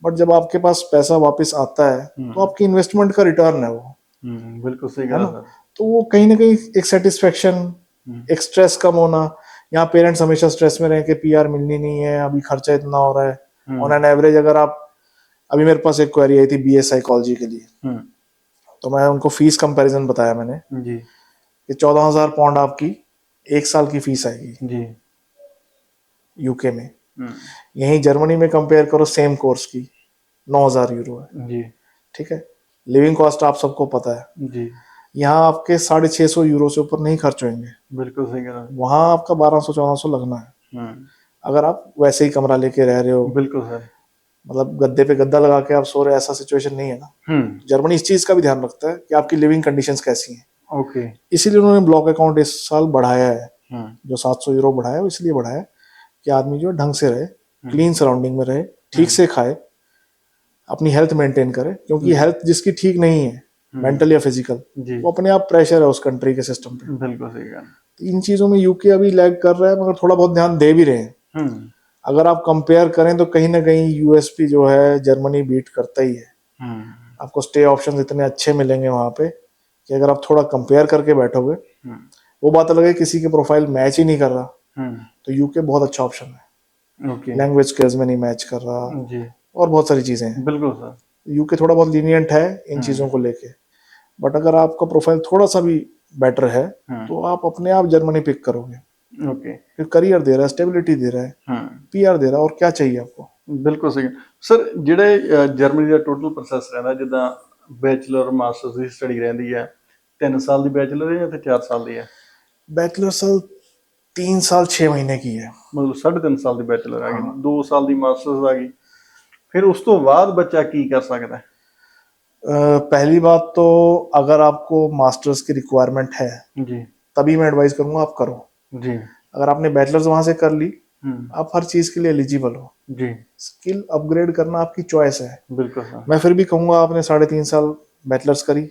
बट जब आपके पास पैसा वापस आता है तो आपकी इन्वेस्टमेंट का रिटर्न है वो। बिल्कुल सही कहा सर। तो वो कहीं ना कहीं एक सेटिस्फेक्शन, एक स्ट्रेस कम होना। यहाँ पेरेंट्स हमेशा स्ट्रेस में रहे कि पीआर मिलनी नहीं है, अभी खर्चा इतना हो रहा है। ऑन एन एवरेज अगर आप, अभी मेरे पास एक क्वेरी आई थी बीए साइकोलॉजी के लिए, तो मैं उनको फीस कंपैरिजन बताया मैंने जी कि 14,000 पाउंड आपकी 1 साल की फीस आएगी जी यूके में। यहीं जर्मनी में कंपेयर करो सेम कोर्स की, 9,000 यूरो है जी। ठीक है, लिविंग कॉस्ट आप सबको पता है जी। यहाँ आपके 650 यूरो से ऊपर नहीं खर्च होंगे। बिल्कुल सही कह रहा हूँ। वहां आपका 1200-1400 लगना है अगर आप वैसे ही कमरा लेके रह रहे हो। बिल्कुल सर। मतलब गद्दे पे गद्दा लगा के आप सो रहे, ऐसा सिचुएशन नहीं है ना। जर्मनी इस चीज का भी ध्यान रखता है कि आपकी लिविंग कंडीशंस कैसी हैं। ओके। इसीलिए उन्होंने ब्लॉक अकाउंट इस साल बढ़ाया है, जो 700 यूरो बढ़ाया है, इसलिए बढ़ाया कि आदमी जो ढंग से रहे, क्लीन सराउंडिंग में रहे, ठीक से खाए, अपनी हेल्थ मेंटेन करे, क्योंकि हेल्थ जिसकी ठीक नहीं है मेंटल या फिजिकल, वो अपने आप प्रेशर है उस कंट्री के सिस्टम पे। बिल्कुल सही कहा। तो इन चीजों में यूके अभी लैग कर रहा है, मगर थोड़ा बहुत ध्यान दे भी रहे हैं। अगर आप कंपेयर करें तो कहीं ना कहीं यूएसपी जो है जर्मनी बीट करता ही है। आपको स्टे ऑप्शंस इतने अच्छे मिलेंगे वहां पे कि अगर आप थोड़ा कंपेयर करके बैठोगे, वो बात अलग है किसी के प्रोफाइल मैच ही नहीं कर रहा तो यूके बहुत अच्छा ऑप्शन है। लैंग्वेज स्किल्स में नहीं मैच कर रहा जी। और बहुत सारी चीजें हैं। बिल्कुल सर। यूके थोड़ा बहुत लीनियंट है इन चीजों को लेके, बट अगर आपका प्रोफाइल थोड़ा सा भी बेटर है तो आप अपने आप जर्मनी पिक करोगे। ओके। फिर करियर दे रहा है, स्टेबिलिटी दे रहा है, पीआर दे रहा है, और क्या चाहिए आपको। ਬਿਲਕੁਲ ਸਹੀ ਸਰ। ਜਿਹੜੇ ਜਰਮਨੀ ਦਾ ਟੋਟਲ ਪ੍ਰੋਸੈਸ ਰਹਿੰਦਾ, ਜਿੱਦਾਂ ਬੈਚਲਰ ਮਾਸਟਰਸ ਦੀ ਸਟੱਡੀ ਰਹਿੰਦੀ ਹੈ, 3 ਸਾਲ ਦੀ ਬੈਚਲਰ ਹੈ ਜਾਂ ਫਿਰ 4 ਸਾਲ ਦੀ ਹੈ? बैचलर साल 3 साल 6 महीने की है, ਮਤਲਬ 3.5 ਸਾਲ ਦੀ ਬੈਚਲਰ ਆ ਗਈ, 2 ਸਾਲ ਦੀ ਮਾਸਟਰਸ ਆ ਗਈ। ਫਿਰ ਉਸ ਤੋਂ ਬਾਅਦ ਬੱਚਾ ਕੀ ਕਰ ਸਕਦਾ ਹੈ? पहली बात तो अगर आपको मास्टर्स की रिक्वायरमेंट है जी तभी मैं एडवाइस करूंगा आप करो। जी। अगर आपने बैचलर्स वहां से कर ली, आप हर चीज के लिए एलिजिबल हो। जी। स्किल अपग्रेड करना आपकी चॉइस है। बिल्कुल सर। मैं फिर भी कहूंगा आपने 3.5 साल बैचलर्स करी,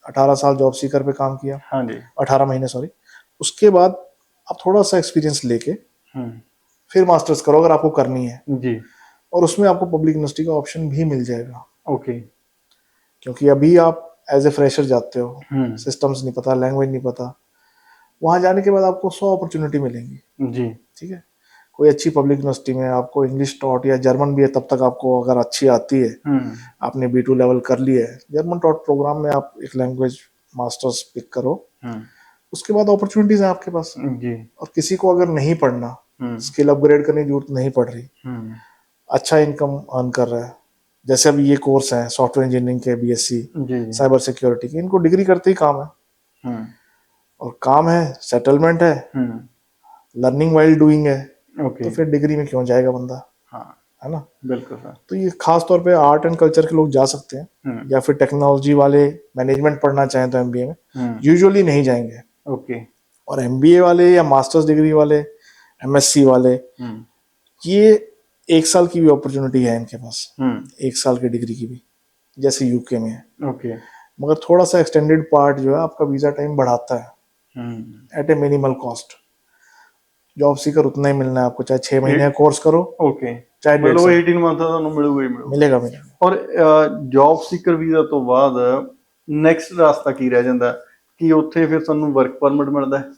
18 साल जॉब सीकर पे काम किया, हाँ जी 18 महीने सॉरी, उसके बाद आप थोड़ा सा एक्सपीरियंस लेके फिर मास्टर्स करो अगर आपको करनी है जी। और उसमें आपको पब्लिक यूनिवर्सिटी का ऑप्शन भी मिल जाएगा। ओके। क्योंकि अभी आप एज ए फ्रेशर जाते हो, सिस्टम्स नहीं पता, लैंग्वेज नहीं पता, वहां जाने के बाद आपको 100 अपॉर्चुनिटी मिलेंगी। जी। ठीक है, कोई अच्छी पब्लिक यूनिवर्सिटी में आपको इंग्लिश टॉट या जर्मन भी है, तब तक आपको अगर अच्छी आती है, आपने B2 लेवल कर लिया है, जर्मन टॉट प्रोग्राम में आप एक लैंग्वेज मास्टर्स पिक करो, उसके बाद अपॉर्चुनिटीज है आपके पास। जी। और किसी को अगर नहीं पढ़ना, स्किल अपग्रेड करने की जरूरत नहीं पड़ रही, अच्छा इनकम अर्न कर रहा है, जैसे अब ये कोर्स है सॉफ्टवेयर इंजीनियरिंग के, बीएससी जी जी। साइबर सिक्योरिटी के, इनको डिग्री करते ही काम है, हम्म और काम है, सेटलमेंट है, हम्म। लर्निंग वाइल डूइंग है, ओके। तो फिर डिग्री में क्यों जाएगा बंदा, हाँ है ना। बिल्कुल सर। तो ये खास तौर पे आर्ट एंड कल्चर के लोग जा सकते हैं, हम्म या फिर टेक्नोलॉजी वाले मैनेजमेंट पढ़ना चाहें तो एमबीए में हम्म। यूजुअली नहीं जाएंगे। ओके। और एमबीए वाले या मास्टर्स डिग्री वाले, एमएससी वाले, हम्म ये 1 साल की भी अपॉर्चुनिटी है इनके पास, हम्म। 1 साल की डिग्री की भी, जैसे यूके में है। ओके। मगर थोड़ा सा एक्सटेंडेड पार्ट जो है आपका वीजा टाइम बढ़ाता है हम्म। एट ए मिनिमल कॉस्ट। जॉब सीकर उतना ही मिलना है आपको, चाहे 6 महीने का कोर्स करो, ओके। चाहे डेढ़ मतलब साल 18 ਮੰਥ ਦਾ ਤੁਹਾਨੂੰ ਮਿਲੂਗਾ ਹੀ ਮਿਲੂਗਾ। मिलेगा मिलेगा। ਔਰ ਜੌਬ ਸੀਕਰ ਵੀਜ਼ਾ ਤੋਂ ਬਾਅਦ ਨੈਕਸਟ ਰਸਤਾ ਕੀ ਰਹਿ ਜਾਂਦਾ ਹੈ? ਕਿ ਉੱਥੇ ਫਿਰ ਸਾਨੂੰ ਵਰਕ ਪਰਮਿਟ ਮਿਲਦਾ ਹੈ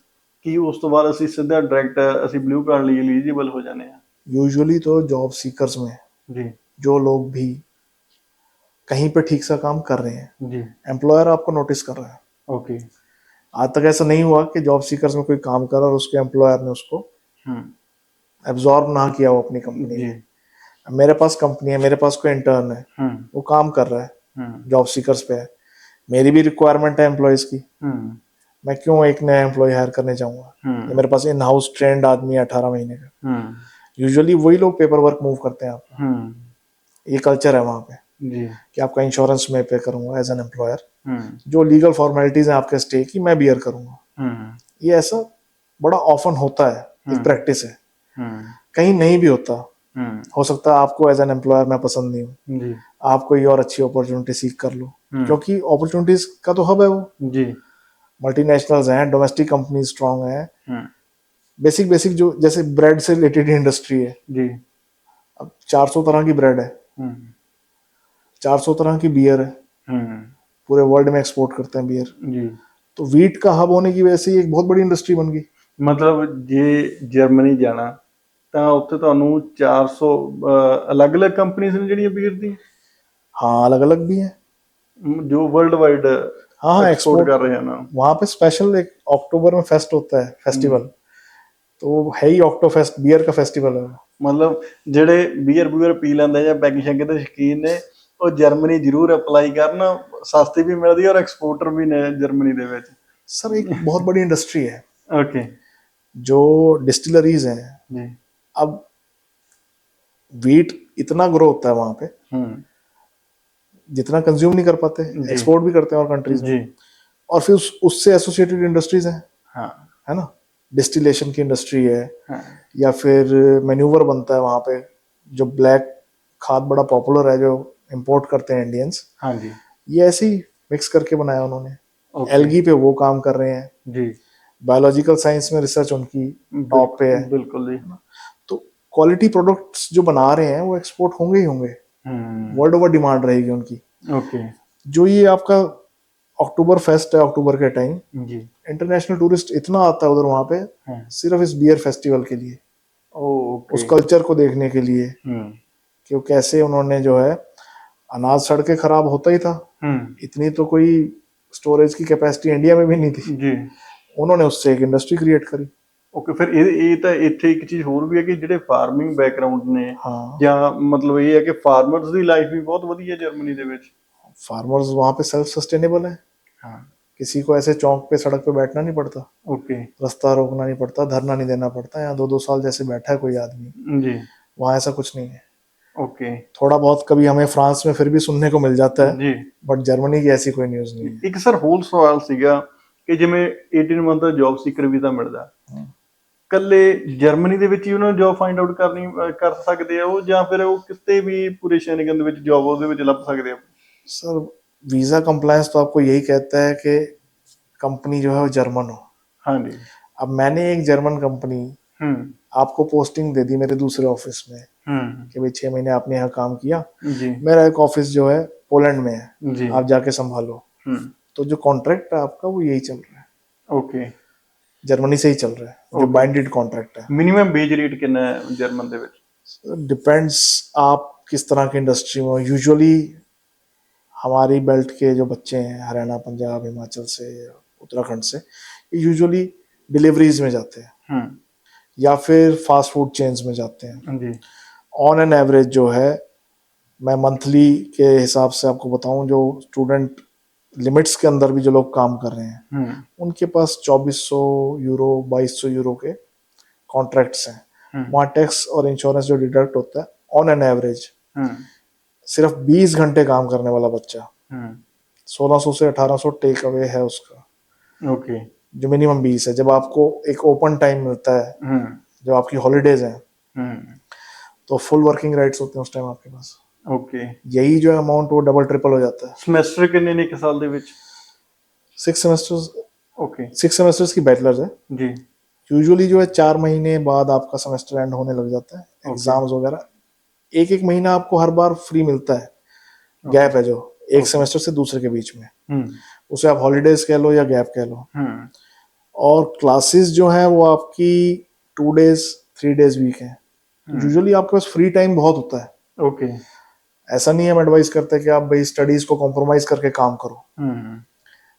ਕਿ ਉਸ ਤੋਂ ਬਾਅਦ ਅਸੀਂ ਸਿੱਧਾ ਡਾਇਰੈਕਟ ਅਸੀਂ ਬਲੂ ਕਾਰਡ ਲਈ ਐਲੀਜੀਬਲ ਹੋ ਜਾਂਦੇ ਹਾਂ? यूजुअली तो जॉब सीकर्स में जी जो लोग भी कहीं पे ठीक सा काम कर रहे हैं, जी। एम्प्लॉयर आपको नोटिस कर रहा है। ओके। आज तक ऐसा नहीं हुआ कि जॉब सीकर्स में कोई काम कर और उसके एम्प्लॉयर ने उसको हम्म एब्जॉर्ब ना किया हो अपनी कंपनी जी। में। मेरे पास कंपनी है, मेरे पास कोई इंटर्न है, हम्म वो काम कर रहा है, हम्म जॉब सीकर्स पे है, मेरी भी रिक्वायरमेंट है एम्प्लॉयज की, हम्म मैं क्यों एक नया एम्प्लॉय हायर करने जाऊंगा। या मेरे पास इन हाउस ट्रेंड आदमी है 18 महीने का, हम्म यूजुअली वही लोग पेपर वर्क मूव करते हैं आपका। हम्म। ये कल्चर है वहाँ पे जी। कि आपका इंश्योरेंस मैं पे करूंगा एज एन एम्प्लॉयर, हम्म जो लीगल फॉर्मेलिटीज हैं आपके स्टे की मैं बियर करूंगा। हम्म ये ऐसा बड़ा ऑफन होता है, एक प्रैक्टिस है, हम्म कहीं नहीं भी होता। हम्म। हो सकता है आपको एज एन एम्प्लॉयर मैं पसंद नहीं हूँ, जी आप कोई और अच्छी अपॉर्चुनिटी सीख कर लो, हम्म। क्योंकि अपॉर्चुनिटीज का तो हब है वो। जी। मल्टीनेशनल्स हैं, डोमेस्टिक कंपनी स्ट्रांग है, हम्म। बेसिक बेसिक जो जैसे ब्रेड से रिलेटेड इंडस्ट्री है, जी। अब 400 तरह की ब्रेड है, हम्म 400 तरह की बियर है, हम्म। पूरे वर्ल्ड में एक्सपोर्ट करते हैं बियर। जी। तो वीट का हब होने की वजह से ये एक बहुत बड़ी इंडस्ट्री बन गई। ਮਤਲਬ ਜੇ ਜਰਮਨੀ ਜਾਣਾ ਤਾਂ ਉੱਥੇ ਤੁਹਾਨੂੰ 400 ਅਲੱਗ-ਅਲੱਗ ਕੰਪਨੀਆਂ ਨੇ ਜਿਹੜੀਆਂ ਬੀਅਰ ਦੀਆਂ हाँ अलग अलग भी है। ਜੋ ਵਰਲਡ ਵਾਈਡ हाँ हाँ एक्सपोर्ट एक्सपोर्ट, कर रहे हैं ना। वहाँ पे स्पेशल एक अक्टूबर में फेस्ट होता है, फेस्टिवल, तो वो है ही ऑक्टो फेस्ट, बियर का फेस्टिवल है। ਮਤਲਬ ਜਿਹੜੇ ਬੀਅਰ ਬੂਅਰ ਪੀ ਲੈਂਦੇ ਜਾਂ ਪੈਗ ਸ਼ੈਗ ਦੇ ਸ਼ੌਕੀਨ ਨੇ ਉਹ ਜਰਮਨੀ ਜ਼ਰੂਰ ਅਪਲਾਈ ਕਰਨ, ਸਸਤੀ ਵੀ ਮਿਲਦੀ ਔਰ ਐਕਸਪੋਰਟਰ ਵੀ ਨੇ ਜਰਮਨੀ ਦੇ ਵਿੱਚ। सर एक बहुत बड़ी इंडस्ट्री है, ਓਕੇ जो डिस्टिलरीज हैं। जी। अब वीट इतना ग्रो होता है वहाँ पे, हम्म जितना कंज्यूम नहीं कर पाते, जी एक्सपोर्ट भी करते हैं और कंट्रीज में, जी। और फिर उससे एसोसिएटेड इंडस्ट्रीज हैं, हाँ है ना। डिस्टिलेशन की इंडस्ट्री है, हाँ। या फिर मैन्यूवर बनता है वहाँ पे, जो ब्लैक खाद बड़ा पॉपुलर है, जो इंपोर्ट करते हैं इंडियंस, हाँ जी। ये ऐसे ही मिक्स करके बनाया उन्होंने। ओके। एल्गी पे वो काम कर रहे हैं, जी बायोलॉजिकल साइंस में रिसर्च उनकी टॉप पे है। बिल्कुल जी। तो क्वालिटी प्रोडक्ट्स जो बना रहे हैं वो एक्सपोर्ट होंगे ही होंगे, वर्ल्ड ओवर डिमांड रहेगी उनकी। ओके। जो ये आपका अक्टूबर फेस्ट है, अक्टूबर के टाइम जी। इंटरनेशनल टूरिस्ट इतना आता है उधर वहाँ पे, हाँ। सिर्फ इस बियर फेस्टिवल के लिए, ओके। उस कल्चर को देखने के लिए हम्म कि वो कैसे उन्होंने जो है, अनाज सड़ के खराब होता ही था, इतनी तो कोई स्टोरेज की कैपेसिटी इंडिया में भी नहीं थी, जी। उन्होंने उससे एक इंडस्ट्री क्रिएट करी। ਓਕੇ। ਫਿਰ ਇਹ ਤਾਂ ਇੱਥੇ ਇੱਕ ਚੀਜ਼ ਹੋਰ ਵੀ ਹੈ ਕਿ ਜਿਹੜੇ ਫਾਰਮਿੰਗ ਬੈਕਗ੍ਰਾਉਂਡ ਨੇ हाँ ਜਾਂ ਮਤਲਬ ਇਹ ਹੈ ਕਿ ਫਾਰਮਰਸ ਦੀ ਲਾਈਫ ਵੀ ਬਹੁਤ ਵਧੀਆ ਜਰਮਨੀ ਦੇ ਵਿੱਚ। फार्मर्स वहाँ पे सेल्फ सस्टेनेबल है, हाँ। किसी को ऐसे चौक पे सड़क पे बैठना नहीं पड़ता, ओके। रास्ता रोकना नहीं पड़ता, धरना नहीं देना पड़ता, यहाँ 2-2 साल जैसे बैठा है कोई आदमी, जी। वहाँ ऐसा कुछ नहीं है। ओके। थोड़ा बहुत कभी हमें फ्रांस में फिर भी सुनने को मिल जाता है, जी। बट जर्मनी की ऐसी कोई न्यूज़ नहीं है। ਇੱਕ ਸਰ ਹੋਰ ਸਵਾਲ ਸੀਗਾ ਕਿ ਜਿਵੇਂ 18 ਮੰਥ ਦਾ ਜੌਬ ਸੀਕਰ ਵੀਜ਼ਾ ਮਿਲਦਾ, ਕੱਲੇ ਜਰਮਨੀ ਦੇ ਵਿੱਚ ਹੀ ਉਹਨਾਂ ਨੂੰ ਜੌਬ ਫਾਈਂਡ ਆਊਟ ਕਰ ਸਕਦੇ ਆ ਉਹ, ਜਾਂ ਫਿਰ ਉਹ ਕਿਤੇ ਵੀ ਪੂਰੇ ਸ਼ੈਨਗਨ ਦੇ ਵਿੱਚ ਜੌਬ ਉਹਦੇ ਵਿੱਚ ਲੱਭ ਸਕਦੇ ਆ? सर वीज़ा कंप्लायंस तो आपको यही कहता है कि कंपनी जो है वो जर्मन हो। हाँ जी। अब मैंने एक जर्मन कंपनी हम्म आपको पोस्टिंग दे दी मेरे दूसरे ऑफिस में कि भाई 6 महीने आपने यहाँ काम किया, जी मेरा एक ऑफिस जो है पोलैंड में है, जी। आप जाके संभालो। तो जो कॉन्ट्रैक्ट है आपका वो यही चल रहा है, ओके। जर्मनी से ही चल रहा है, जो Okay. बाइंडेड कॉन्ट्रैक्ट है। ਮਿਨੀਮਮ ਵੇਜ ਰੇਟ ਕਿੰਨਾ ਹੈ ਜਰਮਨ ਦੇ ਵਿੱਚ? डिपेंड्स आप किस तरह की इंडस्ट्री में हो। यूजुअली हमारी बेल्ट के जो बच्चे हैं, हरियाणा, पंजाब, हिमाचल से, उत्तराखंड से, ये यूजुअली डिलीवरीज में जाते हैं या फिर फास्ट फूड चेन्स में जाते हैं। जी। ऑन एन एवरेज जो है मैं मंथली के हिसाब से आपको बताऊं, जो स्टूडेंट लिमिट्स के अंदर भी जो लोग काम कर रहे हैं उनके पास 2400 यूरो 2200 यूरो के कॉन्ट्रैक्ट्स हैं। वहाँ टैक्स और इंश्योरेंस जो डिडक्ट होता है ऑन एन एवरेज, सिर्फ 20 घंटे काम करने वाला बच्चा 1600 से 1800 टेक अवे है उसका। ओके। जो मिनिमम 20 है। जब आपको एक ओपन टाइम मिलता है, जब आपकी हॉलीडेज हैं, तो फुल वर्किंग राइट्स होते हैं उस टाइम आपके पास। ओके। यही जो अमाउंट वो डबल ट्रिपल हो जाता है। सेमेस्टर कितने ने एक साल ਦੇ ਵਿੱਚ? 6 सेमेस्टर्स। ओके। 6 सेमेस्टर्स की बैचलर्स है जी। यूजुअली। जो है 4 महीने बाद आपका सेमेस्टर एंड होने लग जाता है, एग्जाम्स वगैरह। एक महीना आपको हर बार फ्री मिलता है, गैप है जो एक सेमेस्टर से दूसरे के बीच में, उसे आप हॉलीडेज कह लो या गैप कह लो। और क्लासेस जो है वो आपकी 2 डेज 3 डेज वीक है। यूजुअली आपके पास फ्री टाइम बहुत होता है। ओके। ऐसा नहीं है हम एडवाइस करते कि आप भाई स्टडीज को कॉम्प्रोमाइज करके काम करो,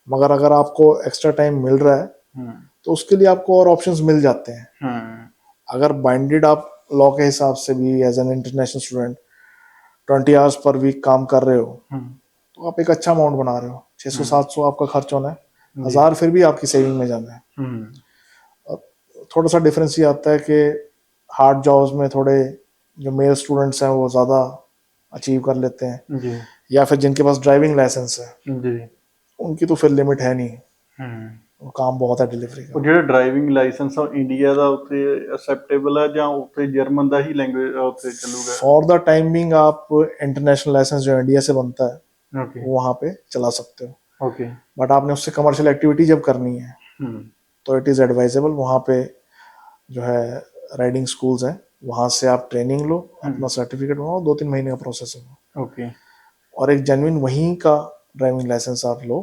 मगर अगर आपको एक्स्ट्रा टाइम मिल रहा है तो उसके लिए आपको और ऑप्शंस मिल जाते हैं। अगर बाइंडेड आप लॉ के हिसाब से भी as an international student 20 hours पर वीक काम कर रहे हो तो आप एक अच्छा अमाउंट बना रहे हो। 600-700 आपका खर्च होना है, 1000 फिर भी आपकी सेविंग में जाना है। थोड़ा सा डिफरेंस ये आता है कि हार्ड जॉब्स में थोड़े जो मेल स्टूडेंट्स हैं वो ज़्यादा अचीव कर लेते हैं जी। या फिर जिनके पास ड्राइविंग लाइसेंस है जी। उनकी तो फिर लिमिट है नहीं, वो काम बहुत है डिलीवरी का। ਉਹ ਜਿਹੜਾ ਡਰਾਈਵਿੰਗ ਲਾਇਸੈਂਸ ਆ ਇੰਡੀਆ ਦਾ ਉੱਥੇ ਅਸੈਪਟੇਬਲ ਆ ਜਾਂ ਉੱਥੇ ਜਰਮਨ ਦਾ ਹੀ ਲੈਂਗੁਏਜ ਉੱਥੇ ਚੱਲੂਗਾ? फॉर द टाइम बिंग आप इंटरनेशनल लाइसेंस जो इंडिया से बनता है ओके। वो वहाँ पे चला सकते हो। ओके। बट आपने उससे कमर्शियल एक्टिविटी जब करनी है तो इट इज़ एडवाइजेबल वहाँ पे जो है राइडिंग स्कूल्स हैं, वहाँ से आप ट्रेनिंग लो, अपना सर्टिफिकेट बनाओ, 2-3 महीने का प्रोसेस है। ओके। और एक जेन्युइन वहीं का ड्राइविंग लाइसेंस आप लो,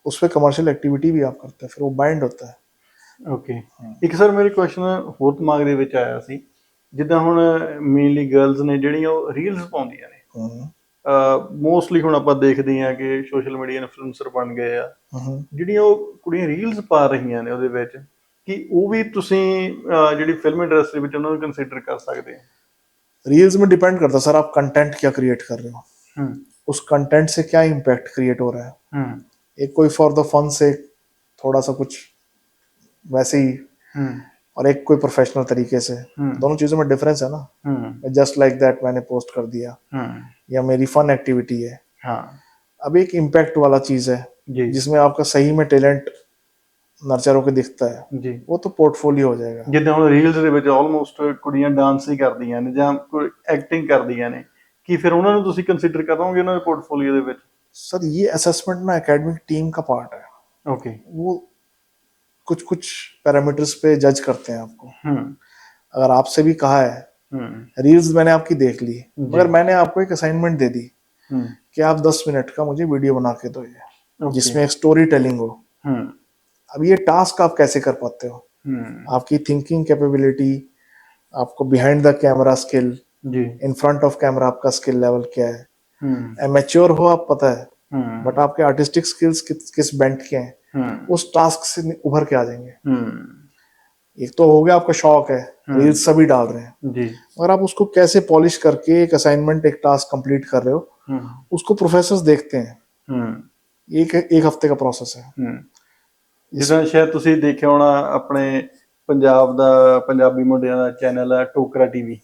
उस पर कमर्शियल एक्टिविटी भी आप करते हैं, फिर वो बाइंड होता है। ਓਕੇ। ਇੱਕ ਸਰ ਮੇਰੇ ਕੁਐਸਚਨ ਹੋਰ ਦਿਮਾਗ ਦੇ ਵਿੱਚ ਆਇਆ ਸੀ, ਜਿੱਦਾਂ ਹੁਣ ਮੇਨਲੀ ਗਰਲਸ ਨੇ ਜਿਹੜੀਆਂ ਉਹ ਰੀਲਸ ਪਾਉਂਦੀਆਂ ਨੇ, ਮੋਸਟਲੀ ਹੁਣ ਆਪਾਂ ਦੇਖਦੇ ਹਾਂ ਕਿ ਸੋਸ਼ਲ ਮੀਡੀਆ ਇਨਫਲੂਐਂਸਰ ਬਣ ਗਏ ਆ, ਜਿਹੜੀਆਂ ਉਹ ਕੁੜੀਆਂ ਰੀਲਸ ਪਾ ਰਹੀਆਂ ਨੇ ਉਹਦੇ ਵਿੱਚ, ਕਿ ਉਹ ਵੀ ਤੁਸੀਂ ਜਿਹੜੀ ਫਿਲਮ ਇੰਡਸਟਰੀ ਵਿੱਚ ਉਹਨਾਂ ਨੂੰ ਕੰਸੀਡਰ ਕਰ ਸਕਦੇ ਆ? रील्स में डिपेंड करता है सर, आप कंटेंट क्या क्रिएट कर रहे हो, उस कंटेंट से क्या इम्पैक्ट क्रिएट हो रहा है। एक कोई फॉर द फन से थोड़ा सा कुछ वैसे ही, और एक कोई प्रोफेशनल तरीके से, दोनों चीजों में डिफरेंस है ना। जस्ट लाइक दैट मैंने पोस्ट कर दिया या मेरी फन एक्टिविटी है। अब एक इम्पैक्ट वाला चीज है जिसमें आपका सही में टैलेंट नर्चर होकर दिखता है जी, वो तो पोर्टफोलियो हो जाएगा। ਜਿੱਦਾਂ ਹੁਣ ਰੀਲਸ ਦੇ ਵਿੱਚ ਆਲਮੋਸਟ ਕੁੜੀਆਂ ਡਾਂਸ ਹੀ ਕਰਦੀਆਂ ਨੇ ਜਾਂ ਕੋਈ ਐਕਟਿੰਗ ਕਰਦੀਆਂ ਨੇ, ਕੀ ਫਿਰ ਉਹਨਾਂ ਨੂੰ ਤੁਸੀਂ ਕੰਸੀਡਰ ਕਰੋਗੇ ਉਹਨਾਂ ਦੇ ਪੋਰਟਫੋਲੀਓ ਦੇ ਵਿੱਚ? सर ये असेसमेंट ना एकेडमिक टीम का पार्ट है। ओके। वो कुछ कुछ पैरामीटर्स पे जज करते हैं आपको। अगर आपसे भी कहा है, रील्स मैंने आपकी देख ली, मगर मैंने आपको एक असाइनमेंट दे दी कि आप 10 मिनट का मुझे वीडियो बना के दो जिसमें एक स्टोरी टेलिंग हो। अब ये टास्क आप कैसे कर पाते हो, आपकी थिंकिंग कैपेबिलिटी, आपको behind the camera skill, in front of camera आपका स्किल लेवल क्या है, एमेच्योर हो आप पता है, बट आपके आर्टिस्टिक स्किल्स किस बेंट के हैं, उस टास्क से उभर के आ जाएंगे। एक तो हो गया आपका शौक है, रील्स सभी डाल रहे हैं जी, और आप उसको कैसे पॉलिश करके एक असाइनमेंट एक टास्क कंप्लीट कर रहे हो, उसको प्रोफेसर्स देखते हैं। एक हफ्ते का प्रोसेस है। ਜਿੱਦਾਂ ਸ਼ਾਇਦ ਤੁਸੀਂ ਦੇਖਿਆ ਹੋਣਾ ਆਪਣੇ ਪੰਜਾਬ ਦਾ ਪੰਜਾਬੀ ਮੁੰਡਿਆਂ ਦਾ ਚੈਨਲ ਹੈ ਟੋਕਰਾ ਟੀਵੀ,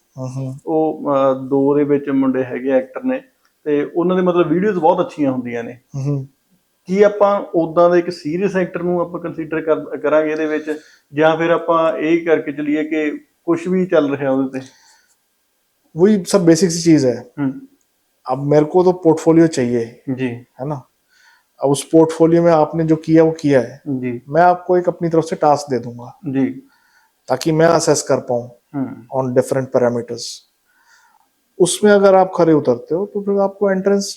ਉਹ ਦੋ ਦੇ ਵਿੱਚ ਮੁੰਡੇ ਹੈਗੇ ਐਕਟਰ ਨੇ ਤੇ ਉਹਨਾਂ ਦੇ ਮਤਲਬ ਵੀਡੀਓਜ਼ ਬਹੁਤ ਅੱਛੀਆਂ ਹੁੰਦੀਆਂ ਨੇ। ਕੀ ਆਪਾਂ ਉਦਾਂ ਦੇ ਇੱਕ ਸੀਰੀਅਸ ਐਕਟਰ ਨੂੰ ਆਪਾਂ ਕੰਸੀਡਰ ਕਰਾਂਗੇ ਇਹਦੇ ਵਿੱਚ, ਜਾਂ ਫਿਰ ਆਪਾਂ ਇਹ ਕਰਕੇ ਚਲੀਏ ਕਿ ਕੁਝ ਵੀ ਚੱਲ ਰਿਹਾ ਉਹਦੇ ਤੇ? वही सब बेसिक सी चीज है। अब मेरे को तो पोर्टफोलियो चाहिए जी, है ना। अब उस पोर्टफोलियो में आपने जो किया वो किया है जी, मैं आपको एक अपनी तरफ से टास्क दे दूंगा जी, ताकि मैं असेस कर पाऊं ऑन डिफरेंट पैरामीटर्स। उसमें अगर आप खरे उतरते हो तो फिर आपको एंट्रेंस,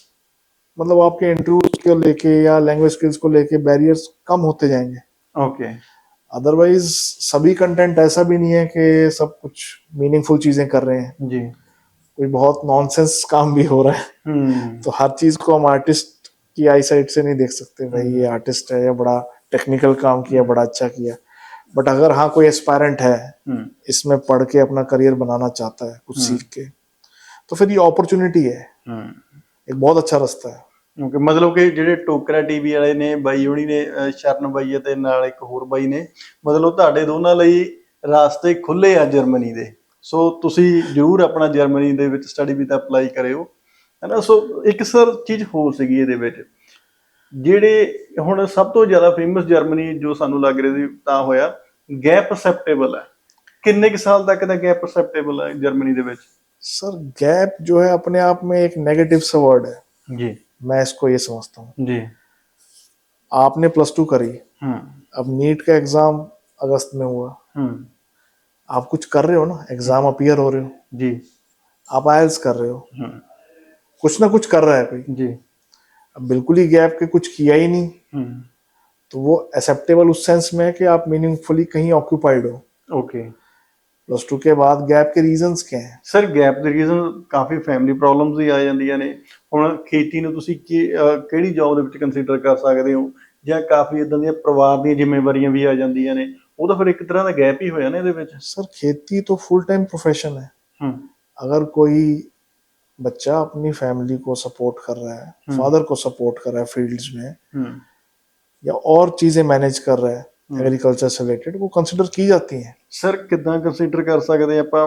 मतलब आपके इंटरव्यूज को लेके या लैंग्वेज स्किल्स को लेके बैरियर्स कम होते जाएंगे। ओके। अदरवाइज सभी कंटेंट ऐसा भी नहीं है कि सब कुछ मीनिंगफुल चीजें कर रहे हैं जी, कोई बहुत नॉनसेंस काम भी हो रहा है। तो हर चीज को हम आर्टिस्ट की आई साइड से नहीं देख सकते, भाई ये आर्टिस्ट है या बड़ा टेक्निकल काम किया, बड़ा अच्छा किया। बट अगर हाँ कोई एस्पायरेंट है, इसमें पढ़ के अपना करियर बनाना चाहता है कुछ सीख के, तो फिर ये अपॉर्चुनिटी है, एक बहुत अच्छा रास्ता है। ਕਿਉਂਕਿ ਮਤਲਬ ਕਿ ਜਿਹੜੇ ਟੋਕਰਾ ਟੀਵੀ ਵਾਲੇ ਨੇ ਬਾਈ ਹੋਣੀ ਨੇ ਸ਼ਰਨ ਬਾਈ ਅਤੇ ਨਾਲ ਇੱਕ ਹੋਰ ਬਾਈ ਨੇ, ਮਤਲਬ ਤੁਹਾਡੇ ਦੋਨਾਂ ਲਈ ਰਾਸਤੇ ਖੁੱਲੇ ਆ ਜਰਮਨੀ ਦੇ। ਸੋ ਤੁਸੀਂ ਜ਼ਰੂਰ ਆਪਣਾ ਜਰਮਨੀ ਦੇ ਵਿੱਚ ਸਟੱਡੀ ਵੀਜ਼ਾ ਅਪਲਾਈ ਕਰਿਓ, ਹੈ ਨਾ। ਸੋ ਇੱਕ ਸਰ ਚੀਜ਼ ਹੋਰ ਸੀਗੀ ਇਹਦੇ ਵਿੱਚ, ਜਿਹੜੇ ਹੁਣ ਸਭ ਤੋਂ ਜ਼ਿਆਦਾ ਫੇਮਸ ਜਰਮਨੀ ਜੋ ਸਾਨੂੰ ਲੱਗ ਰਿਹਾ ਸੀ ਤਾਂ ਹੋਇਆ ਗੈਪ ਅਸੈਪਟੇਬਲ ਹੈ। ਕਿੰਨੇ ਕੁ ਸਾਲ ਤੱਕ ਦਾ ਗੈਪ ਅਸੈਪਟੇਬਲ ਹੈ ਜਰਮਨੀ ਦੇ ਵਿੱਚ? सर गैप जो है अपने आप में एक नेगेटिव सा वर्ड है, जी मैं इसको ये समझता हूँ। जी। आपने +2 करी, हम्म अब नीट का एग्जाम अगस्त में हुआ, हम्म। आप कुछ कर रहे हो ना, एग्जाम अपीयर हो रहे हो, जी। आप आयल्स कर रहे हो, हम्म। कुछ ना कुछ कर रहा है कोई। जी। अब बिल्कुल ही गैप के कुछ किया ही नहीं, हम्म। तो वो एक्सेप्टेबल उस सेंस में है कि आप मीनिंगफुली कहीं ऑक्यूपाइड हो। ओके +2 के बाद गैप के रीजंस क्या हैं? ਸਰ ਗੈਪ ਦੇ ਰੀਜ਼ਨ ਕਾਫੀ ਫੈਮਿਲੀ ਪ੍ਰੋਬਲਮਸ ਹੀ ਆ ਜਾਂਦੀਆਂ ਨੇ। ਹੁਣ ਖੇਤੀ ਨੂੰ ਤੁਸੀਂ ਕਿਹੜੀ ਜੌਬ ਦੇ ਵਿੱਚ ਕੰਸੀਡਰ ਕਰ ਸਕਦੇ ਹੋ, ਜਾਂ ਕਾਫੀ ਇਦਾਂ ਦੀਆਂ ਪਰਿਵਾਰ ਦੀਆਂ ਜ਼ਿੰਮੇਵਾਰੀਆਂ ਵੀ ਆ ਜਾਂਦੀਆਂ ਨੇ, ਉਹ ਤਾਂ ਫਿਰ ਇੱਕ ਤਰ੍ਹਾਂ ਦਾ ਗੈਪ ਹੀ ਹੋਇਆ ਨਾ ਇਹਦੇ ਵਿੱਚ। सर खेती तो फुल टाइम प्रोफेशन है। ਹੂੰ अगर कोई बच्चा अपनी फैमिली को सपोर्ट कर रहा है, फादर को सपोर्ट कर रहा है फील्ड्स में, ਹੂੰ या और चीजें मैनेज कर रहा है एग्रीकल्चर से रिलेटेड, वो कंसिडर की जाती हैं। ਸਰ ਕਿੱਦਾਂ ਕੰਸੀਡਰ ਕਰ ਸਕਦੇ ਆਪਾਂ?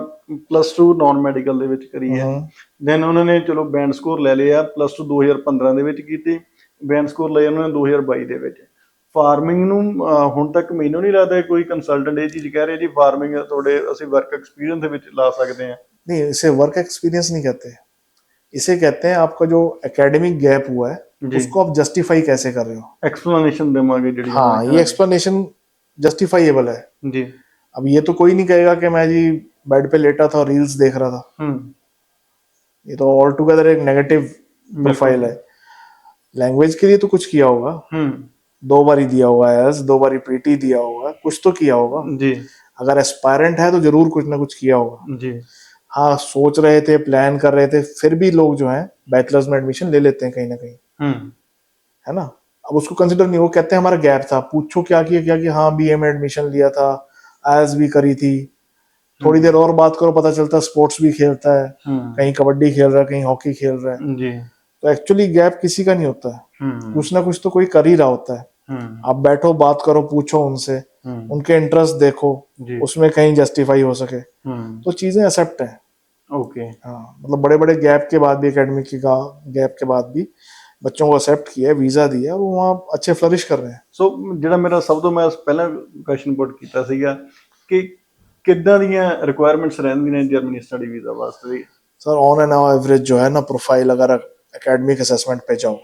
+2 ਨਾਨ ਮੈਡੀਕਲ ਦੇ ਵਿੱਚ ਕਰੀ ਹੈ, हम्म, ਦੈਨ ਉਹਨਾਂ ਨੇ ਚਲੋ ਬੈਂਡ ਸਕੋਰ ਲੈ ਲਿਆ, +2 2015 ਦੇ ਵਿੱਚ ਕੀਤੀ, ਬੈਂਡ ਸਕੋਰ ਲਏ ਉਹਨਾਂ ਨੇ 2022 ਦੇ ਵਿੱਚ। ਫਾਰਮਿੰਗ ਨੂੰ ਹੁਣ ਤੱਕ ਮੈਨੂੰ ਨਹੀਂ ਲੱਗਦਾ ਕੋਈ ਕੰਸਲਟੈਂਟ ਇਹ ਚੀਜ਼ ਕਹਿ ਰਿਹਾ ਜੀ ਫਾਰਮਿੰਗ ਤੁਹਾਡੇ ਅਸੀਂ ਵਰਕ ਐਕਸਪੀਰੀਅੰਸ ਦੇ ਵਿੱਚ ਲਾ ਸਕਦੇ ਹਾਂ। नहीं, इसे वर्क एक्सपीरियंस नहीं कहते, इसे कहते हैं आपका जो एकेडमिक गैप हुआ है जी। उसको आप जस्टिफाई कैसे कर रहे हो। एक्सप्लेनेशन देवांगे ਜਿਹੜੀ हाँ, ਉਹਨਾਂ ने ये कहा एक्सप्लेनेशन जस्टिफाइएबल है। है। जी। अब ये तो कोई नहीं कहेगा कि मैं जी बेड पे लेटा था और रील्स देख रहा था, ये तो ऑल टुगेदर एक नेगेटिव प्रोफाइल है। लैंग्वेज के लिए तो कुछ किया होगा, 2 बारी दिया होगा एस, 2 बारी पीटी दिया होगा, कुछ तो किया होगा। जी अगर एस्पायरेंट है तो जरूर कुछ ना कुछ किया होगा। जी। हाँ, सोच रहे थे, प्लान कर रहे थे, फिर भी लोग जो है बैचलर्स में एडमिशन ले लेते हैं कहीं ना कहीं, है ना। अब उसको कंसिडर नहीं, वो कहते हैं हमारा गैप था, पूछो क्या किया, क्या कि हाँ बीए में एडमिशन लिया था, आईएलटीएस भी करी थी, थोड़ी देर और बात करो पता चलता है स्पोर्ट्स भी खेलता है, कहीं कबड्डी खेल रहा है, कहीं हॉकी खेल रहा है। जी। तो एक्चुअली गैप किसी का नहीं होता है, कुछ ना कुछ तो कोई कर ही रहा होता है। आप बैठो, बात करो, पूछो उनसे, उनके इंटरेस्ट देखो, उसमें कहीं जस्टिफाई हो सके तो चीजें एक्सेप्ट है। ओके। हाँ, मतलब बड़े बड़े गैप के बाद भी, एकेडमिक की गैप के बाद भी बच्चों को एक्सेप्ट किया है, वीजा दिया है, वो वहाँ अच्छे फ्लरिश कर रहे हैं। ਸੋ ਜਿਹੜਾ ਮੇਰਾ ਸਭ ਤੋਂ ਮੈਂ ਪਹਿਲਾਂ ਕੁਐਸਚਨ ਪੁੱਟ ਕੀਤਾ ਸੀਗਾ ਕਿ ਕਿੱਦਾਂ ਦੀਆਂ ਰਿਕੁਆਇਰਮੈਂਟਸ ਰਹਿੰਦੀਆਂ ਨੇ ਜਰਮਨੀ ਸਟੱਡੀ ਵੀਜ਼ਾ ਵਾਸਤੇ? सर ऑन एंड एवरेज जो है ना प्रोफाइल, अगर एकेडमिक असेसमेंट पे जाओ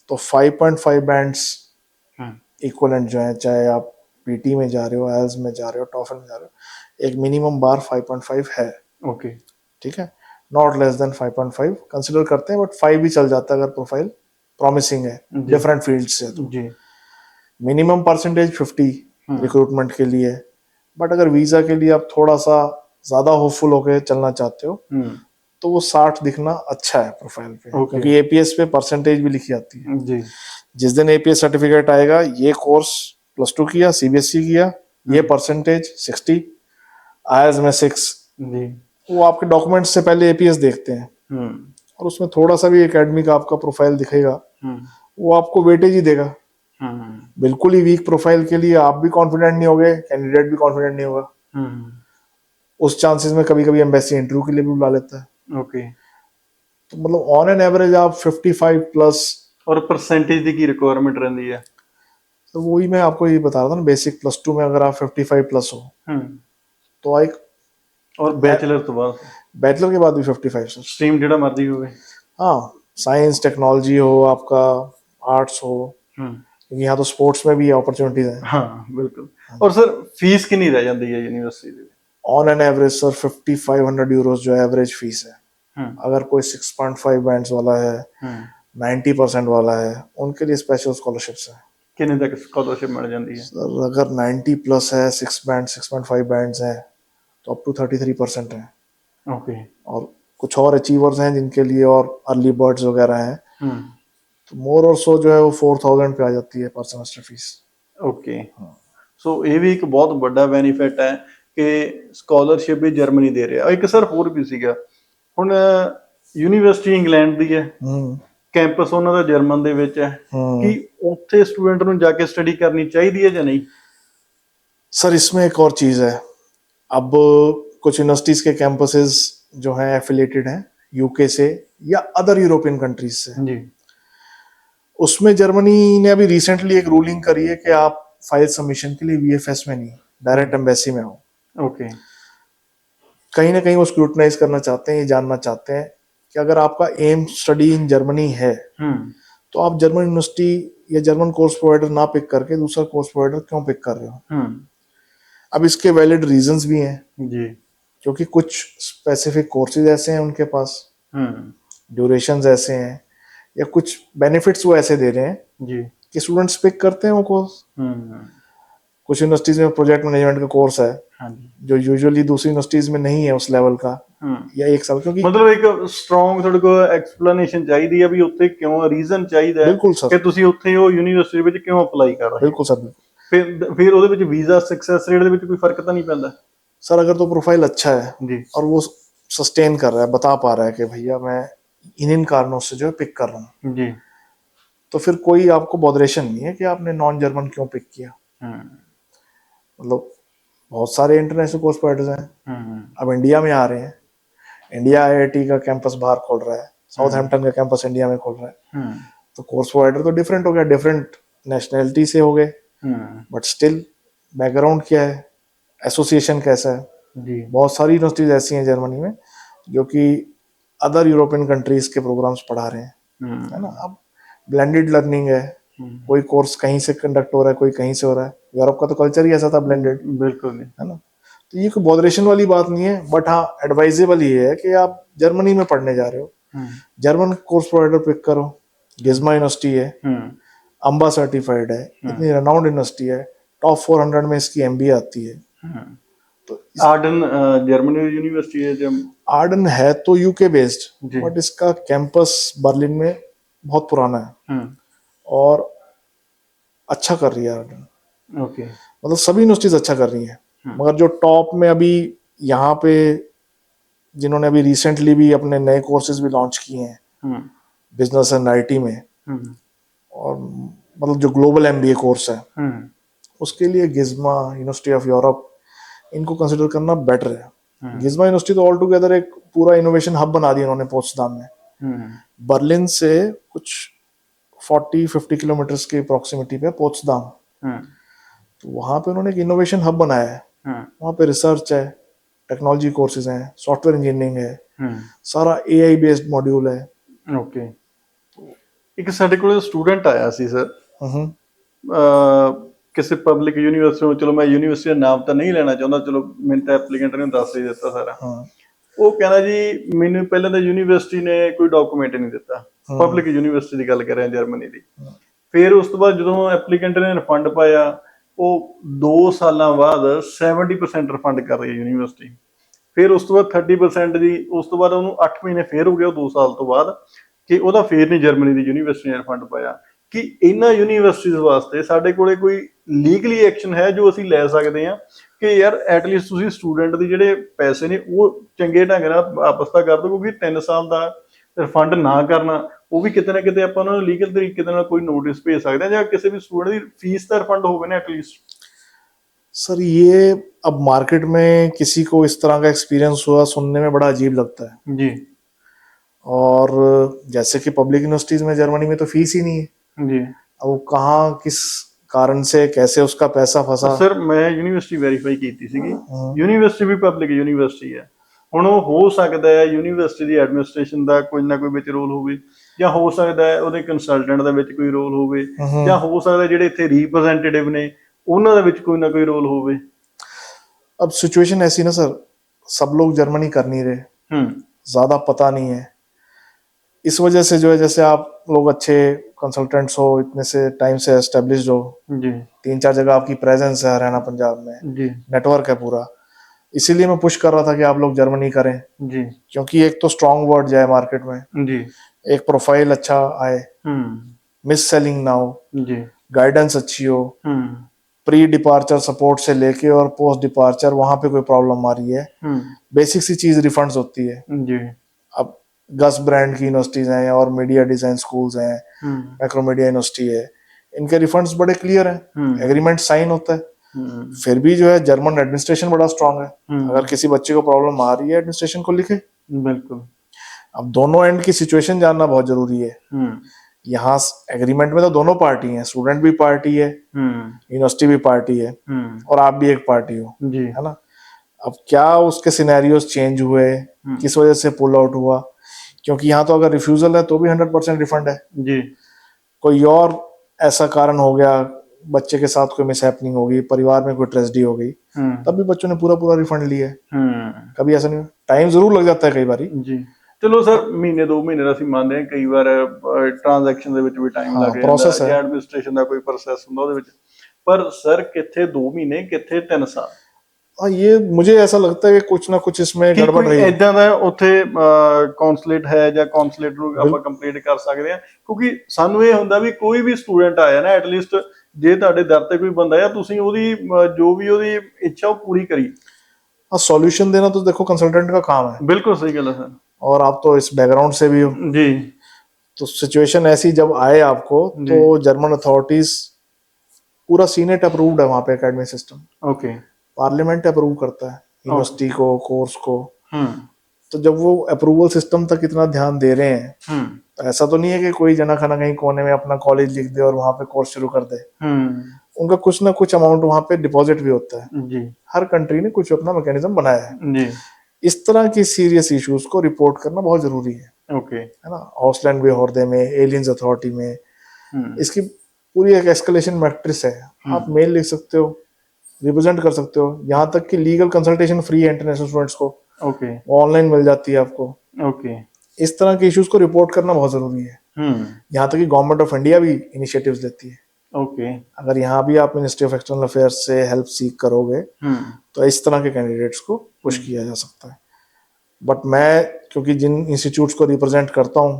तो 5.5 बैंड्स इक्वलेंट जो है, चाहे आप पीटी में जा रहे हो, आईएलटीएस में जा रहे हो, टॉफल में जा रहे हो, एक मिनिमम बार 5.5 है। ओके। ठीक है, नॉट लेस देन 5.5 कंसिडर करते हैं, बट 5 भी चल जाता है अगर प्रोफाइल प्रॉमिसिंग है डिफरेंट फील्ड से। तो जी। मिनिमम परसेंटेज 50 रिक्रूटमेंट के लिए, बट अगर वीजा के लिए आप थोड़ा सा ज्यादा होपफुल होकर चलना चाहते हो तो वो 60 दिखना अच्छा है प्रोफाइल पे, क्योंकि एपीएस पे परसेंटेज भी लिखी आती है। जी। जिस दिन एपीएस सर्टिफिकेट आएगा, ये कोर्स +2 किया, सीबीएसई किया, ये परसेंटेज 60, आईएलटीएस में 6, जी। वो आपके डॉक्यूमेंट्स से पहले एपीएस देखते हैं और उसमें थोड़ा सा भी एकेडमिक आपका प्रोफाइल दिखेगा वो आपको वेटेज ही देगा। बिल्कुल ही वीक प्रोफाइल के लिए आप भी कॉन्फिडेंट नहीं होगे, कैंडिडेट भी कॉन्फिडेंट नहीं होगा, उस चांसेस में कभी कभी एम्बेसी इंटरव्यू के लिए भी बुला लेता है। ओके। तो मतलब ऑन एन एवरेज आप 55+। और परसेंटेज की रिक्वायरमेंट रहती है? तो वही मैं आपको ये बता रहा था ना, बेसिक +2 में अगर आप 55+ हो तो एक, और बैचलर तो बाद, बैचलर के बाद भी 55 सर, स्ट्रीम जेड़ा मर्जी हो। हाँ, साइंस टेक्नोलॉजी हो, आपका आर्ट्स हो, क्योंकि यहाँ तो स्पोर्ट्स में भी अपॉर्चुनिटीज हैं। हाँ बिल्कुल। और सर फीस कितनी रह जाती है university? On an average sir 5500 Euros जो एवरेज फीस है। अगर कोई 6.5 बैंड्स वाला है, 90% वाला है, उनके लिए स्पेशल स्कॉलरशिप्स है। कितने तक स्कॉलरशिप मिल जाती है? सर अगर 90+ है, 6.5 बैंड्स हैं तो अप टू 33% है। ओके। और कुछ और अचीवर्स हैं जिनके लिए और अर्ली बर्ड्स वगैरह हैं, तो मोर और सो जो है वो 4000 पे आ जाती है पर सेमेस्टर फीस। ओके। सो ये भी एक बहुत बड़ा बेनिफिट है कि स्कॉलरशिप भी जर्मनी दे रहा है। एक सर होर भी सीगा ਹੁਣ ਯੂਨੀਵਰਸਿਟੀ ਇੰਗਲੈਂਡ ਦੀ ਹੈ, हम्म ਕੈਂਪਸ ਉਹਨਾਂ ਦਾ ਜਰਮਨ ਦੇ ਵਿੱਚ ਹੈ, हम्म। ਕਿ ਉੱਥੇ ਸਟੂਡੈਂਟ ਨੂੰ ਜਾ ਕੇ ਸਟੱਡੀ ਕਰਨੀ ਚਾਹੀਦੀ ਹੈ ਜਾਂ ਨਹੀਂ? सर इसमें एक और चीज़ है। अब कुछ यूनिवर्सिटीज के कैंपसेस जो हैं एफिलेटेड हैं यूके से या अदर यूरोपियन कंट्रीज से, जी उसमें जर्मनी ने अभी रिसेंटली एक रूलिंग करी है कि आप फाइल सबमिशन के लिए वीएफएस में नहीं, डायरेक्ट एम्बेसी में हो। ओके। कहीं ना कहीं वो स्क्रूटनाइज करना चाहते हैं, ये जानना चाहते हैं कि अगर आपका एम स्टडी इन जर्मनी है तो आप जर्मन यूनिवर्सिटी या जर्मन कोर्स प्रोवाइडर ना पिक करके दूसरा कोर्स प्रोवाइडर क्यों पिक कर रहे हो? अब इसके वैलिड रीजंस भी हैं जी, क्योंकि कुछ स्पेसिफिक कोर्सेज ऐसे हैं उनके पास, ड्यूरेशंस ऐसे हैं या कुछ बेनिफिट्स वो ऐसे दे रहे हैं जी कि स्टूडेंट्स पिक करते हैं वो कोर्स। कुछ यूनिवर्सिटीज में प्रोजेक्ट मैनेजमेंट का कोर्स है हाँ जी, जो यूजुअली दूसरी यूनिवर्सिटीज में नहीं है उस लेवल का, या एक साल, क्योंकि ਮਤਲਬ ਇੱਕ ਸਟਰੋਂਗ ਤੁਹਾਡੇ ਕੋਲ ਐਕਸਪਲੇਨੇਸ਼ਨ ਚਾਹੀਦੀ ਹੈ ਵੀ ਉੱਥੇ ਕਿਉਂ, ਰੀਜ਼ਨ ਚਾਹੀਦਾ ਹੈ ਬਿਲਕੁਲ ਸਰ, ਕਿ ਤੁਸੀਂ ਉੱਥੇ ਉਹ ਯੂਨੀਵਰਸਿਟੀ ਵਿੱਚ ਕਿਉਂ ਅਪਲਾਈ ਕਰ ਰਹੇ ਹੋ। बिल्कुल सर, बिल्कुल ਫਿਰ ਉਹਦੇ ਵਿੱਚ ਵੀਜ਼ਾ ਸਕਸੈਸ ਰੇਟ ਦੇ ਵਿੱਚ ਕੋਈ ਫਰਕ ਤਾਂ ਨਹੀਂ ਪੈਂਦਾ? सर। अगर तो प्रोफाइल अच्छा है जी और वो सस्टेन कर रहा है, बता पा रहा है कि भैया मैं इन कारणों से जो है पिक कर रहा हूँ, जी, तो फिर कोई आपको बॉदरेशन नहीं है कि आपने नॉन जर्मन क्यों पिक किया। मतलब बहुत सारे इंटरनेशनल कोर्स प्रोवाइडर्स हैं, अब इंडिया में आ रहे हैं, इंडिया आईआईटी का कैंपस बाहर खोल रहा है, साउथहैम्पटन का कैंपस इंडिया में खोल रहा है, तो कोर्स प्रोवाइडर तो डिफरेंट हो गया, डिफरेंट नेशनैलिटी से हो गए, बट स्टिल बैकग्राउंड क्या है, एसोसिएशन कैसा है। जी बहुत सारी यूनिवर्सिटीज ऐसी हैं जर्मनी में जो कि अदर यूरोपियन कंट्रीज के प्रोग्राम्स पढ़ा रहे हैं, है ना। अब ब्लेंडेड लर्निंग है, कोई कोर्स कहीं से कंडक्ट हो रहा है, कोई कहीं से हो रहा है। यूरोप का तो कल्चर ही ऐसा था, ब्लेंडेड, बिल्कुल नहीं, है ना। तो ये कोई बॉदरेशन वाली बात नहीं है, बट हाँ एडवाइजेबल ये है कि आप जर्मनी में पढ़ने जा रहे हो, जर्मन कोर्स प्रोवाइडर पिक करो। गिज्मा यूनिवर्सिटी है, अम्बा सर्टिफाइड है, इतनी रनाउंड यूनिवर्सिटी है, टॉप 400 में इसकी एमबीए आती है। तो आर्डन जर्मनी यूनिवर्सिटी है, जब आर्डन है तो यूके बेस्ड, जी बट इसका कैंपस बर्लिन में बहुत पुराना है और अच्छा कर रही है आर्डन। ओके, मतलब सभी यूनिवर्सिटीज अच्छा कर रही हैं, मगर जो टॉप में अभी यहाँ पे जिन्होंने अभी रिसेंटली भी अपने नए कोर्सेज भी लॉन्च किए हैं बिजनेस एंड आईटी में, और मतलब जो ग्लोबल एमबीए कोर्स है उसके लिए गिज्मा, यूनिवर्सिटी ऑफ यूरोप, इनको कंसिडर करना बेटर है। गिज्मा यूनिवर्सिटी तो ऑल टुगेदर एक पूरा इनोवेशन हब बना दिया उन्होंने पोत्सडाम में। बर्लिन से कुछ 40-50 किलोमीटर की अप्रोक्सीमेटी पे पोत्सडाम, तो वहां पे उन्होंने एक इनोवेशन हब बनाया है। वहां पे रिसर्च है, टेक्नोलॉजी कोर्सेज हैं, सॉफ्टवेयर इंजीनियरिंग है, सारा एआई बेस्ड मॉड्यूल है। ओके। ਇੱਕ ਸਾਡੇ ਕੋਲ ਸਟੂਡੈਂਟ ਆਇਆ ਸੀ ਸਰ, ਕਿਸੇ ਪਬਲਿਕ ਯੂਨੀਵਰਸਿਟੀ ਨੂੰ, ਚਲੋ ਮੈਂ ਯੂਨੀਵਰਸਿਟੀ ਦਾ ਨਾਮ ਤਾਂ ਨਹੀਂ ਲੈਣਾ ਚਾਹੁੰਦਾ, ਚਲੋ ਮੈਨੂੰ ਤਾਂ ਐਪਲੀਕੈਂਟ ਨੇ ਦੱਸ ਹੀ ਦਿੱਤਾ ਸਾਰਾ। ਉਹ ਕਹਿੰਦਾ ਜੀ ਮੈਨੂੰ ਪਹਿਲਾਂ ਤਾਂ ਯੂਨੀਵਰਸਿਟੀ ਨੇ ਕੋਈ ਡਾਕੂਮੈਂਟ ਨਹੀਂ ਦਿੱਤਾ, ਪਬਲਿਕ ਯੂਨੀਵਰਸਿਟੀ ਦੀ ਗੱਲ ਕਰ ਰਹੇ ਜਰਮਨੀ ਦੀ। ਫਿਰ ਉਸ ਤੋਂ ਬਾਅਦ ਜਦੋਂ ਐਪਲੀਕੈਂਟ ਨੇ ਰਿਫੰਡ ਪਾਇਆ, ਉਹ 2 ਸਾਲਾਂ ਬਾਅਦ 70% ਰਿਫੰਡ ਕਰ ਰਹੀ ਹੈ ਯੂਨੀਵਰਸਿਟੀ। ਫਿਰ ਉਸ ਤੋਂ ਬਾਅਦ 30% ਦੀ, ਉਸ ਤੋਂ ਬਾਅਦ ਉਹਨੂੰ 8 ਮਹੀਨੇ ਫੇਰ ਹੋ ਗਿਆ ਉਹ 2 ਸਾਲ ਤੋਂ ਬਾਅਦ, ਕਿ ਉਹਦਾ ਫੇਰ ਨਹੀਂ ਜਰਮਨੀ ਦੀ ਯੂਨੀਵਰਸਿਟੀ ਨੇ ਰਿਫੰਡ ਪਾਇਆ। ਕਿ ਇਹਨਾਂ ਯੂਨੀਵਰਸਿਟੀਜ਼ ਵਾਸਤੇ ਸਾਡੇ ਕੋਲੇ ਕੋਈ ਲੀਗਲੀ ਐਕਸ਼ਨ ਹੈ ਜੋ ਅਸੀਂ ਲੈ ਸਕਦੇ ਹਾਂ ਕਿ ਯਾਰ ਐਟਲੀਸਟ ਤੁਸੀਂ ਸਟੂਡੈਂਟ ਦੇ ਜਿਹੜੇ ਪੈਸੇ ਨੇ ਉਹ ਚੰਗੇ ਢੰਗ ਨਾਲ ਵਾਪਸ ਤਾਂ ਕਰ ਦਿਓ, ਕਿਉਂਕਿ 3 ਸਾਲ ਦਾ ਰਿਫੰਡ ਨਾ ਕਰਨਾ ਉਹ ਵੀ ਕਿਤੇ ਨਾ ਕਿਤੇ ਆਪਾਂ ਉਹਨਾਂ ਨੂੰ ਲੀਗਲ ਤਰੀਕੇ ਦੇ ਨਾਲ ਕੋਈ ਨੋਟਿਸ ਭੇਜ ਸਕਦੇ ਹਾਂ, ਜਾਂ ਕਿਸੇ ਵੀ ਸਟੂਡੈਂਟ ਦੀ ਫੀਸ ਦਾ ਰਿਫੰਡ ਹੋਵੇ ਨਾ एटलीस्ट। सर ये अब मार्केट में किसी को इस तरह का एक्सपीरियंस हुआ सुनने में बड़ा अजीब लगता है जी, और जैसे कि पब्लिक यूनिवर्सिटीज में जर्मनी में तो फीस ही नहीं है जी। अब वो कहाँ किस कारण से कैसे उसका पैसा फंसा। ਸਰ ਮੈਂ ਯੂਨੀਵਰਸਿਟੀ ਵੈਰੀਫਾਈ ਕੀਤੀ ਸੀਗੀ, ਯੂਨੀਵਰਸਿਟੀ ਵੀ ਪਬਲਿਕ ਯੂਨੀਵਰਸਿਟੀ ਹੈ। ਹੁਣ ਉਹ ਹੋ ਸਕਦਾ ਹੈ ਯੂਨੀਵਰਸਿਟੀ ਦੀ ਐਡਮਿਨਿਸਟ੍ਰੇਸ਼ਨ ਦਾ ਕੋਈ ਨਾ ਕੋਈ ਵਿੱਚ ਰੋਲ ਹੋਵੇ, ਜਾਂ ਹੋ ਸਕਦਾ ਹੈ ਉਹਦੇ ਕੰਸਲਟੈਂਟ ਦਾ ਵਿੱਚ ਕੋਈ ਰੋਲ ਹੋਵੇ, ਜਾਂ ਹੋ ਸਕਦਾ ਜਿਹੜੇ ਇੱਥੇ ਰਿਪਰੈਜ਼ੈਂਟੇਟਿਵ ਨੇ ਉਹਨਾਂ ਦੇ ਵਿੱਚ ਕੋਈ ਨਾ ਕੋਈ ਰੋਲ ਹੋਵੇ। अब सिचुएशन ऐसी ना सर, सब लोग जर्मनी कर नहीं रहे, ज्यादा पता नहीं है, इस वजह से जो है, जैसे आप लोग अच्छे कंसल्टेंट्स हो, इतने से टाइम से एस्टेब्लिश्ड हो जी, 3-4 जगह आपकी प्रेजेंस है हरियाणा पंजाब में, जी, नेटवर्क है पूरा, इसीलिए मैं पुश कर रहा था कि आप लोग जर्मनी करें, जी, क्योंकि एक तो स्ट्रॉन्ग वर्ड जाए मार्केट में, जी, एक प्रोफाइल अच्छा आए, मिस सेलिंग ना हो, जी, गाइडेंस अच्छी हो, प्री डिपार्चर सपोर्ट से लेके और पोस्ट डिपार्चर वहां पे कोई प्रॉब्लम आ रही है, बेसिक सी चीज रिफंड्स होती है, जी, गस ब्रांड की यूनिवर्सिटीज हैं और मीडिया डिजाइन स्कूल्स हैं, मैक्रोमीडिया यूनिवर्सिटी है, इनके रिफंड्स बड़े क्लियर हैं, एग्रीमेंट साइन होता है। फिर भी जो है जर्मन एडमिनिस्ट्रेशन बड़ा स्ट्रांग है, अगर किसी बच्चे को प्रॉब्लम आ रही है एडमिनिस्ट्रेशन को लिखे। बिल्कुल। अब दोनों एंड की सिचुएशन जानना बहुत जरूरी है। यहाँ एग्रीमेंट में तो दोनों पार्टी हैं, स्टूडेंट भी पार्टी है, यूनिवर्सिटी भी पार्टी है, और आप भी एक पार्टी हो, है ना। अब क्या उसके सिनेरियोस चेंज हुए, किस वजह से पुल आउट हुआ, क्योंकि यहाँ तो अगर रिफ्यूजल है तो भी 100% रिफंड है जी। कोई और ऐसा कारण हो गया, बच्चे के साथ कोई मिसहैपनिंग हो गई, परिवार में कोई ट्रेजेडी हो गई, तब भी बच्चों ने पूरा रिफंड लिया है। कभी ऐसा नहीं, टाइम जरूर लग जाता है कई बारी जी। ਚਲੋ ਸਰ ਮਹੀਨੇ 2 ਮਹੀਨੇ ਦਾ ਅਸੀਂ ਮੰਨਦੇ ਹਾਂ, ਕਈ ਵਾਰ ਟ੍ਰਾਂਜੈਕਸ਼ਨ ਦੇ ਵਿੱਚ ਵੀ ਟਾਈਮ ਲੱਗ ਜਾਂਦਾ ਹੈ, ਐਡਮਿਨਿਸਟ੍ਰੇਸ਼ਨ ਦਾ ਕੋਈ ਪ੍ਰੋਸੈਸ ਹੁੰਦਾ ਉਹਦੇ ਵਿੱਚ, ਪਰ ਸਰ ਕਿੱਥੇ 2 ਮਹੀਨੇ ਕਿੱਥੇ 3 ਸਾਲ। हाँ, ये मुझे ऐसा लगता है कि कुछ ना कुछ इसमें गड़बड़ रही है। ਇਦਾਂ ਦਾ ਉੱਥੇ ਕੌਂਸੂਲੇਟ ਹੈ ਜਾਂ ਕੌਂਸੂਲੇਟ ਨੂੰ ਆਪਾਂ ਕੰਪਲੀਟ ਕਰ ਸਕਦੇ ਹਾਂ, ਕਿਉਂਕਿ ਸਾਨੂੰ ਇਹ ਹੁੰਦਾ ਵੀ ਕੋਈ ਵੀ ਸਟੂਡੈਂਟ ਆਇਆ ਨਾ, ਐਟਲੀਸਟ ਜੇ ਤੁਹਾਡੇ ਦਰ ਤੇ ਕੋਈ ਬੰਦਾ ਆ, ਤੁਸੀਂ ਉਹਦੀ ਜੋ ਵੀ ਉਹਦੀ ਇੱਛਾ ਉਹ ਪੂਰੀ ਕਰੀ। हाँ, सॉल्यूशन देना तो देखो कंसल्टेंट का काम है। बिल्कुल सही गल है सर, और आप तो इस बैकग्राउंड से भी हो जी। तो सिचुएशन ऐसी जब आए आपको, तो जर्मन अथॉरिटीज पूरा सीनेट अप्रूव्ड है वहां पे academic system, okay, parliament approve करता है यूनिवर्सिटी को, कोर्स को। तो जब वो अप्रूवल सिस्टम तक इतना ध्यान दे रहे हैं, तो ऐसा तो नहीं है कि कोई जना खना कहीं कोने में अपना कॉलेज लिख दे और वहां पे कोर्स शुरू कर दे। उनका कुछ ना कुछ अमाउंट वहां पे डिपॉजिट भी होता है जी। हर कंट्री ने कुछ अपना मैकेनिज्म बनाया है जी। इस तरह की सीरियस इश्यूज को रिपोर्ट करना बहुत जरूरी है, ओके, है ना। ऑसलैंड बेहोर्दे में, एलियंस अथॉरिटी में इसकी पूरी एक एस्केलेशन मैट्रिक्स है। आप मेल लिख सकते हो, रिप्रेजेंट कर सकते हो, यहाँ तक कि लीगल कंसल्टेशन फ्री है इंटरनेशनल स्टूडेंट्स को, ओके, ऑनलाइन मिल जाती है आपको, ओके। इस तरह के इश्यूज को रिपोर्ट करना बहुत जरूरी है। यहाँ तक कि गवर्नमेंट ऑफ इंडिया भी इनिशिएटिव्स लेती है, ओके। अगर यहाँ भी आप मिनिस्ट्री ऑफ एक्सटर्नल अफेयर्स से हेल्प सीख करोगे, तो इस तरह के कैंडिडेट्स को पुश किया जा सकता है। बट मैं क्योंकि जिन इंस्टीट्यूट्स को रिप्रेजेंट करता हूँ,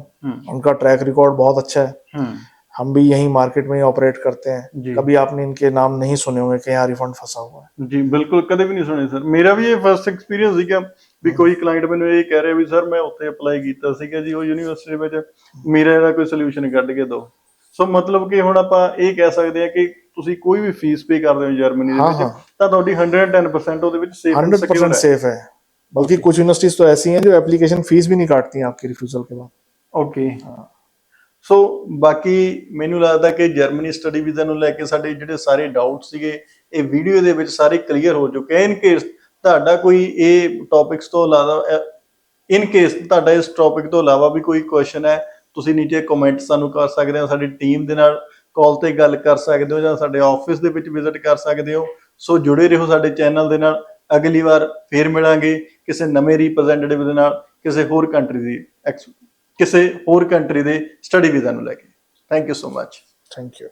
उनका ट्रैक रिकॉर्ड बहुत अच्छा है, हम भी यही मार्केट में ही ऑपरेट करते हैं, कभी आपने इनके नाम नहीं सुने होंगे कि यहाँ रिफंड फंसा हुआ है जी। बिल्कुल, कभी भी नहीं सुने सर। मेरा भी ये फर्स्ट एक्सपीरियंस ਸੀਗਾ ਵੀ ਕੋਈ ਕਲਾਇੰਟ ਮੈਨੂੰ ਇਹ ਕਹਿ ਰਿਹਾ ਵੀ ਸਰ ਮੈਂ ਉੱਥੇ ਅਪਲਾਈ ਕੀਤਾ ਸੀਗਾ ਜੀ, ਉਹ ਯੂਨੀਵਰਸਿਟੀ ਵਿੱਚ, ਮੇਰਾ ਇਹਦਾ ਕੋਈ ਸੋਲੂਸ਼ਨ ਕੱਢ ਕੇ ਦਿਓ। ਸੋ ਮਤਲਬ ਕਿ ਹੁਣ ਆਪਾਂ ਇਹ ਕਹਿ ਸਕਦੇ ਹਾਂ ਕਿ ਤੁਸੀਂ ਕੋਈ ਵੀ ਫੀਸ ਪੇ ਕਰਦੇ ਹੋ ਜਰਮਨੀ ਦੇ ਵਿੱਚ, ਤਾਂ ਤੁਹਾਡੀ 110% ਉਹਦੇ ਵਿੱਚ ਸੇਫ 100% सेफ है। बल्कि कुछ यूनिवर्सिटीज तो ऐसी हैं जो एप्लीकेशन फीस भी नहीं काटती हैं आपके रिफ्यूजल के बाद, ओके। ਸੋ ਬਾਕੀ ਮੈਨੂੰ ਲੱਗਦਾ ਕਿ ਜਰਮਨੀ ਸਟੱਡੀ ਵੀਜ਼ਾ ਨੂੰ ਲੈ ਕੇ ਸਾਡੇ ਜਿਹੜੇ ਸਾਰੇ ਡਾਊਟ ਸੀਗੇ, ਇਹ ਵੀਡੀਓ ਦੇ ਵਿੱਚ ਸਾਰੇ ਕਲੀਅਰ ਹੋ ਚੁੱਕੇ। ਇਨ ਕੇਸ ਤੁਹਾਡਾ ਕੋਈ ਇਹ ਟੌਪਿਕਸ ਤੋਂ ਇਲਾਵਾ, ਇਨ ਕੇਸ ਤੁਹਾਡਾ ਇਸ ਟੌਪਿਕ ਤੋਂ ਇਲਾਵਾ ਵੀ ਕੋਈ ਕੁਐਸਚਨ ਹੈ, ਤੁਸੀਂ ਨੀਚੇ ਕਮੈਂਟ ਸਾਨੂੰ ਕਰ ਸਕਦੇ ਹੋ, ਸਾਡੀ ਟੀਮ ਦੇ ਨਾਲ ਕਾਲ ਤੇ ਗੱਲ ਕਰ ਸਕਦੇ ਹੋ, ਜਾਂ ਸਾਡੇ ਆਫਿਸ ਦੇ ਵਿੱਚ ਵਿਜ਼ਿਟ ਕਰ ਸਕਦੇ ਹੋ। ਸੋ ਜੁੜੇ ਰਹੋ ਸਾਡੇ ਚੈਨਲ ਦੇ ਨਾਲ। ਅਗਲੀ ਵਾਰ ਫੇਰ ਮਿਲਾਂਗੇ ਕਿਸੇ ਨਵੇਂ ਰਿਪਰੈਜ਼ੈਂਟੇਟਿਵ ਦੇ ਨਾਲ, ਕਿਸੇ ਹੋਰ ਕੰਟਰੀ ਦੇ ਸਟੱਡੀ ਵੀਜ਼ਾ ਨੂੰ ਲੈ ਕੇ। Thank you so much. Thank you.